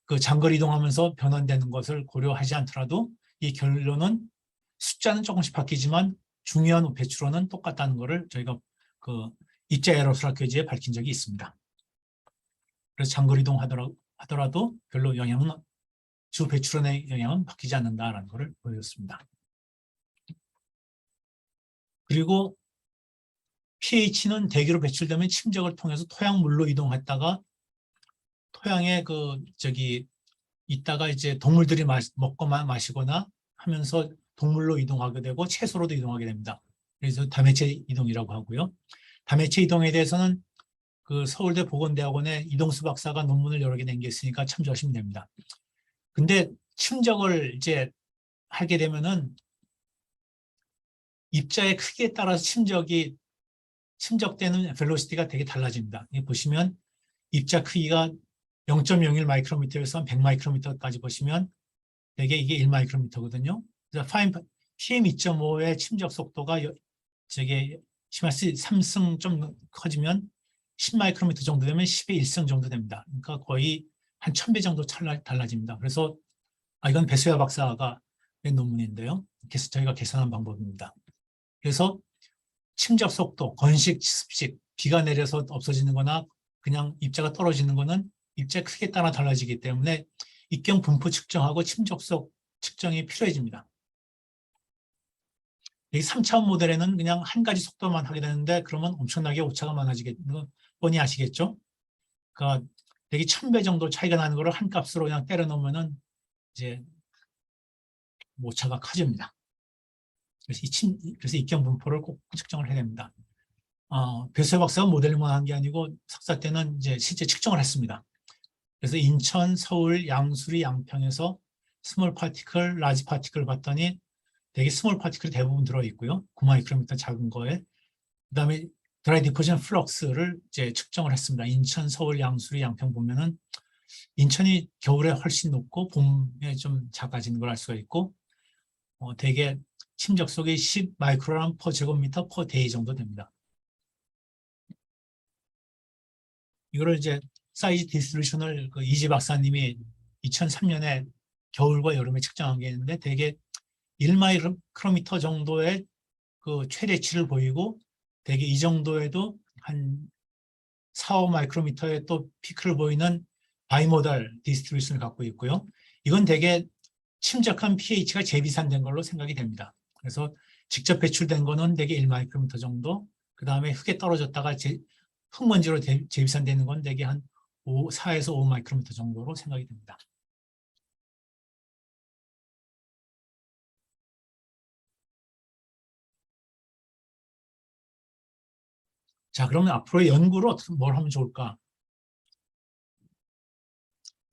그 장거리 이동하면서 변환되는 것을 고려하지 않더라도 이 결론은 숫자는 조금씩 바뀌지만 중요한 배출원은 똑같다는 것을 저희가 그 입자 에러스라 교재에 밝힌 적이 있습니다. 그래서 장거리 이동하더라도 별로 영향은 주 배출원의 영향은 바뀌지 않는다라는 것을 보여줬습니다. 그리고 pH는 대기로 배출되면 침적을 통해서 토양물로 이동했다가 토양에 있다가 이제 동물들이 먹고 마시거나 하면서 동물로 이동하게 되고 채소로도 이동하게 됩니다. 그래서 다매체 이동이라고 하고요. 다매체 이동에 대해서는 그 서울대 보건대학원의 이동수 박사가 논문을 여러 개 낸 게 있으니까 참조하시면 됩니다. 근데 침적을 이제 하게 되면은 입자의 크기에 따라서 침적되는 벨로시티가 되게 달라집니다. 여기 보시면 입자 크기가 0.01 마이크로미터에서 100 마이크로미터까지 보시면 대개 이게 1 마이크로미터거든요. 그래서 PM2.5의 침적 속도가 저게 심하시 3승 좀 커지면 10 마이크로미터 정도 되면 10의 1승 정도 됩니다. 그러니까 거의 한 1000배 정도 달라집니다. 그래서 이건 배수야 박사가 낸 논문인데요. 저희가 계산한 방법입니다. 그래서 침적 속도, 건식, 습식, 비가 내려서 없어지는 거나 그냥 입자가 떨어지는 거는 입자 크기에 따라 달라지기 때문에 입경 분포 측정하고 침적속 측정이 필요해집니다. 여기 3차원 모델에는 그냥 한 가지 속도만 하게 되는데 그러면 엄청나게 오차가 많아지겠는 거 뻔히 아시겠죠? 그러니까 여기 1000배 정도 차이가 나는 거를 한 값으로 그냥 때려 놓으면은 이제 오차가 커집니다. 그래서 입경 분포를 꼭 측정을 해야 됩니다. 배수야 박사가 모델링만 한 게 아니고 석사 때는 이제 실제 측정을 했습니다. 그래서 인천, 서울, 양수리, 양평에서 스몰 파티클, 라지 파티클을 봤더니 되게 스몰 파티클이 대부분 들어있고요. 9마이크로미터 작은 거에. 그 다음에 드라이 디포전 플럭스를 이제 측정을 했습니다. 인천, 서울, 양수리, 양평 보면은 인천이 겨울에 훨씬 높고 봄에 좀 작아지는 걸 알 수가 있고 대개 침적속이 10 마이크로그램 퍼 제곱미터 퍼 데이 정도 됩니다. 이거를 이제 사이즈 디스트리뷰션을 그 이지 박사님이 2003년에 겨울과 여름에 측정한 게 있는데 대개 1마이크로미터 정도의 그 최대치를 보이고 대개 이 정도에도 한 4, 5마이크로미터의 또 피크를 보이는 바이모달 디스트리뷰션을 갖고 있고요. 이건 대개 침적한 pH가 재비산된 걸로 생각이 됩니다. 그래서 직접 배출된 거는 대개 1마이크로미터 정도, 그 다음에 흙에 떨어졌다가 흙먼지로 재비산되는 건 대개 한 4에서 5마이크로미터 정도로 생각이 됩니다. 자, 그러면 앞으로 연구를 어떻게 뭘 하면 좋을까?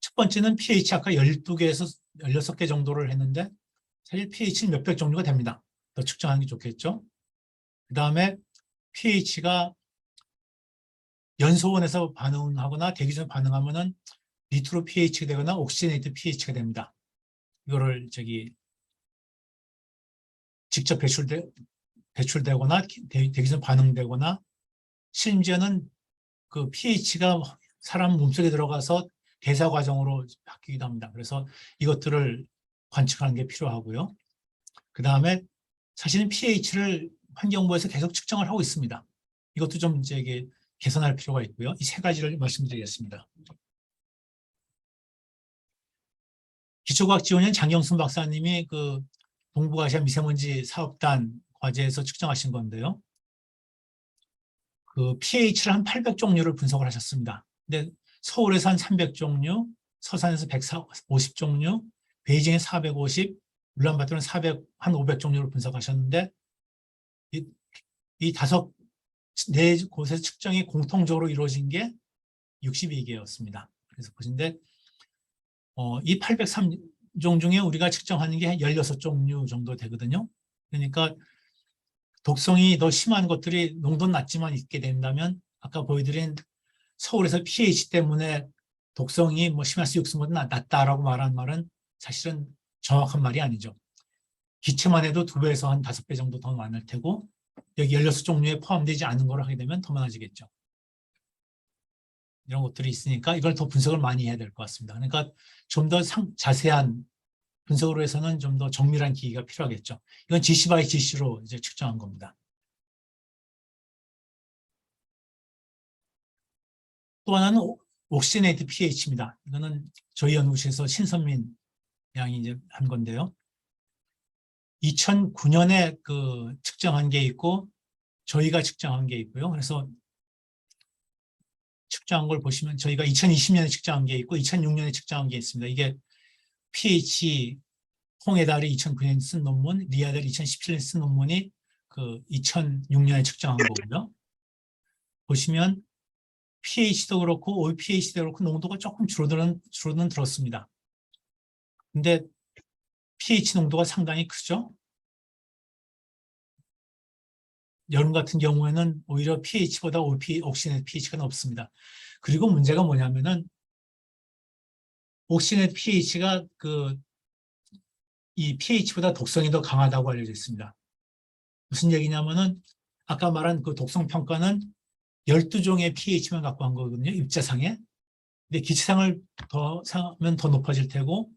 첫 번째는 pH 아까 12개에서 16개 정도를 했는데 사실 pH는 몇백 종류가 됩니다. 더 측정하는 게 좋겠죠. 그 다음에 pH가 연소원에서 반응하거나 대기전에 반응하면은 니트로 pH가 되거나 옥시네이트 pH가 됩니다. 이거를 직접 배출되거나 대기전 반응되거나 심지어는 그 pH가 사람 몸속에 들어가서 대사 과정으로 바뀌기도 합니다. 그래서 이것들을 관측하는 게 필요하고요. 그 다음에 사실은 pH를 환경부에서 계속 측정을 하고 있습니다. 이것도 좀 이제 개선할 필요가 있고요. 이 세 가지를 말씀드리겠습니다. 기초과학지원연 장경순 박사님이 그 동북아시아 미세먼지 사업단 과제에서 측정하신 건데요. 그 pH를 한 800종류를 분석을 하셨습니다. 근데 서울에서 한 300종류, 서산에서 150종류, 베이징에 450, 울란바토르는 한 500종류를 분석하셨는데 이 네 곳에서 측정이 공통적으로 이루어진 게 62개였습니다. 그래서 보신데 이 803종 중에 우리가 측정하는 게 16종류 정도 되거든요. 그러니까 독성이 더 심한 것들이 농도는 낮지만 있게 된다면 아까 보여드린 서울에서 pH 때문에 독성이 뭐 심할수 육수보다 낮다라고 말한 말은 사실은 정확한 말이 아니죠. 기체만 해도 2배에서 한 5배 정도 더 많을 테고 여기 16종류에 포함되지 않은 걸 하게 되면 더 많아지겠죠. 이런 것들이 있으니까 이걸 더 분석을 많이 해야 될 것 같습니다. 그러니까 좀 더 자세한 분석으로 해서는 좀 더 정밀한 기기가 필요하겠죠. 이건 GC by GC로 이제 측정한 겁니다. 또 하나는 옥시네이트 pH입니다. 이거는 저희 연구실에서 신선민 양이 이제 한 건데요. 2009년에 그 측정한 게 있고 저희가 측정한 게 있고요. 그래서 측정한 걸 보시면 저희가 2020년에 측정한 게 있고 2006년에 측정한 게 있습니다. 이게 pH 홍해달이 2009년에 쓴 논문, 리아델 2017년에 쓴 논문이 그 2006년에 측정한 거고요. 보시면 pH도 그렇고 OPH도 그렇고 농도가 조금 줄어드는 들었습니다. 근데 pH 농도가 상당히 크죠. 여름 같은 경우에는 오히려 pH보다 옥시네이트 pH가 높습니다. 그리고 문제가 뭐냐면은 옥시네이트 pH가 이 pH보다 독성이 더 강하다고 알려져 있습니다. 무슨 얘기냐면은 아까 말한 그 독성 평가는 12종의 pH만 갖고 한 거거든요. 입자상에. 근데 기체상을 더하면 더 높아질 테고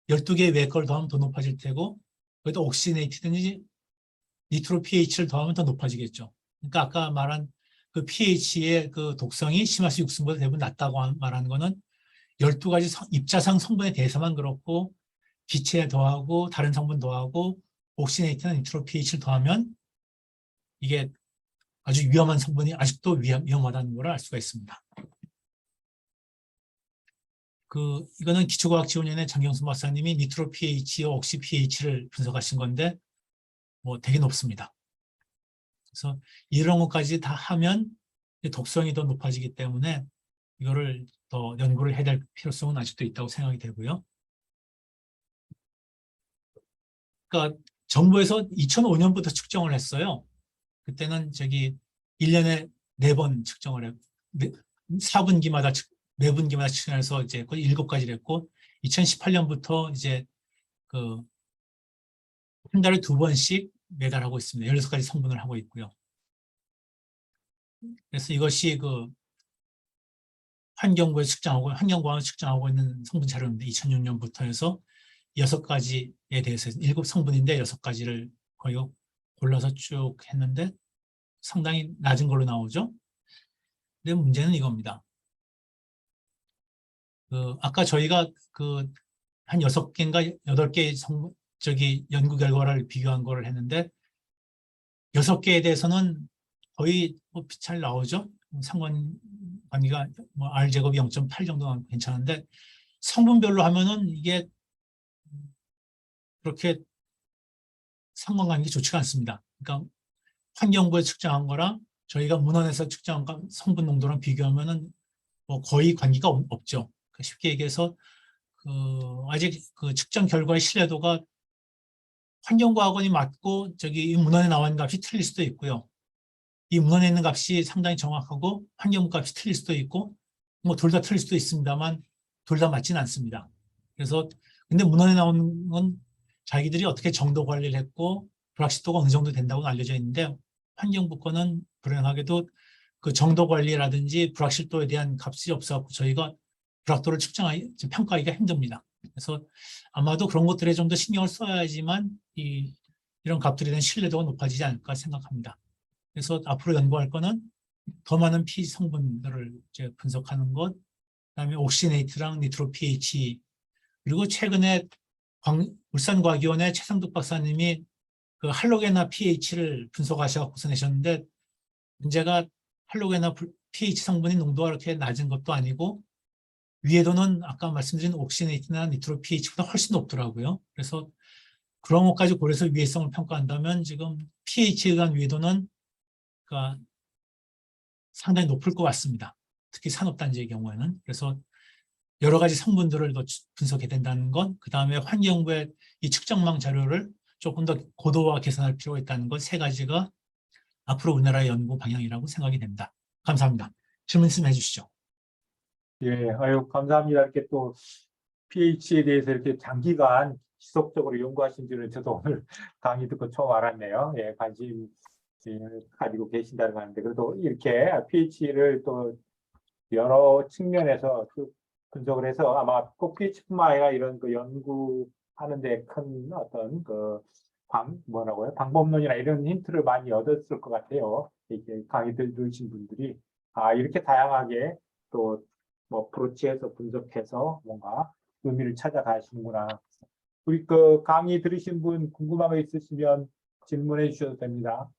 12개의 외 걸 더하면 더 높아질 테고 거기다 옥시네이트든지 니트로 pH를 더하면 더 높아지겠죠. 그러니까 아까 말한 그 pH의 그 독성이 심화수 육순보다 대부분 낮다고 말하는 거는 12가지 입자상 성분에 대해서만 그렇고 기체에 더하고 다른 성분 더하고 옥시네이트나 니트로 pH를 더하면 이게 아주 위험한 성분이 아직도 위험하다는 걸 알 수가 있습니다. 이거는 기초과학지원연의 장경순 박사님이 니트로 pH와 옥시 pH를 분석하신 건데 뭐 되게 높습니다. 그래서 이런 것까지 다 하면 독성이 더 높아지기 때문에 이거를 더 연구를 해야 될 필요성은 아직도 있다고 생각이 되고요. 그러니까 정부에서 2005년부터 측정을 했어요. 그때는 1년에 4번 측정을 4분기마다 4분기마다 측정해서 이제 거의 7가지를 했고 2018년부터 이제 그 한 달에 2번씩 매달 하고 있습니다. 16가지 성분을 하고 있고요. 그래서 이것이 그 환경부에 측정하고 환경공학에 측정하고 있는 성분 자료인데 2006년부터 해서 6가지에 대해서 7성분인데 6가지를 거의 골라서 쭉 했는데 상당히 낮은 걸로 나오죠. 근데 문제는 이겁니다. 아까 저희가 한 6개인가 8개의 연구 결과를 비교한 거를 했는데 6개에 대해서는 거의 잘 나오죠. 상관관계가 R제곱이 0.8 정도는 괜찮은데 성분별로 하면은 이게 그렇게 상관관계 좋지가 않습니다. 그러니까 환경부에 측정한 거랑 저희가 문헌에서 측정한 성분 농도랑 비교하면은 거의 관계가 없죠. 쉽게 얘기해서 아직 그 측정 결과의 신뢰도가 환경과학원이 맞고 이 문헌에 나와 있는 값이 틀릴 수도 있고요. 이 문헌에 있는 값이 상당히 정확하고 환경부 값이 틀릴 수도 있고 둘 다 틀릴 수도 있습니다만 둘 다 맞지는 않습니다. 그래서 근데 문헌에 나오는 건 자기들이 어떻게 정도 관리를 했고 불확실도가 어느 정도 된다고 알려져 있는데 환경부 거는 불행하게도 그 정도 관리라든지 불확실도에 대한 값이 없어서 저희가 불확도를 평가하기가 힘듭니다. 그래서 아마도 그런 것들에 좀 더 신경을 써야지만 이런 값들에 대한 신뢰도가 높아지지 않을까 생각합니다. 그래서 앞으로 연구할 거는 더 많은 pH 성분들을 이제 분석하는 것, 그다음에 옥시네이트랑 니트로 pH, 그리고 최근에 울산과기원의 최상득 박사님이 그 할로게나 pH를 분석하셔서 내셨는데 문제가 할로게나 pH 성분의 농도가 그렇게 낮은 것도 아니고 위에도는 아까 말씀드린 옥시네이트나 니트로 pH보다 훨씬 높더라고요. 그래서 그런 것까지 고려해서 위해성을 평가한다면 지금 pH에 의한 위에도는 그러니까 상당히 높을 것 같습니다. 특히 산업단지의 경우에는. 그래서 여러 가지 성분들을 더 분석해야 된다는 것, 그 다음에 환경부의 이 측정망 자료를 조금 더 고도화 개선할 필요가 있다는 것, 3가지가 앞으로 우리나라의 연구 방향이라고 생각이 됩니다. 감사합니다. 질문 있으면 해주시죠. 예, 아유, 감사합니다. 이렇게 또 pH에 대해서 이렇게 장기간 지속적으로 연구하신 줄은 저도 오늘 강의 듣고 처음 알았네요. 예, 관심 가지고 계신다는 거 하는데, 그래도 이렇게 pH를 또 여러 측면에서 쭉 분석을 해서 아마 꼭 pH뿐만 아니라 이런 그 연구하는데 큰 어떤 뭐라고요? 방법론이나 이런 힌트를 많이 얻었을 것 같아요. 이렇게 강의 들으신 분들이. 이렇게 다양하게 또 뭐 브로치해서 분석해서 뭔가 의미를 찾아가시는구나. 우리 강의 들으신 분 궁금한 거 있으시면 질문해 주셔도 됩니다.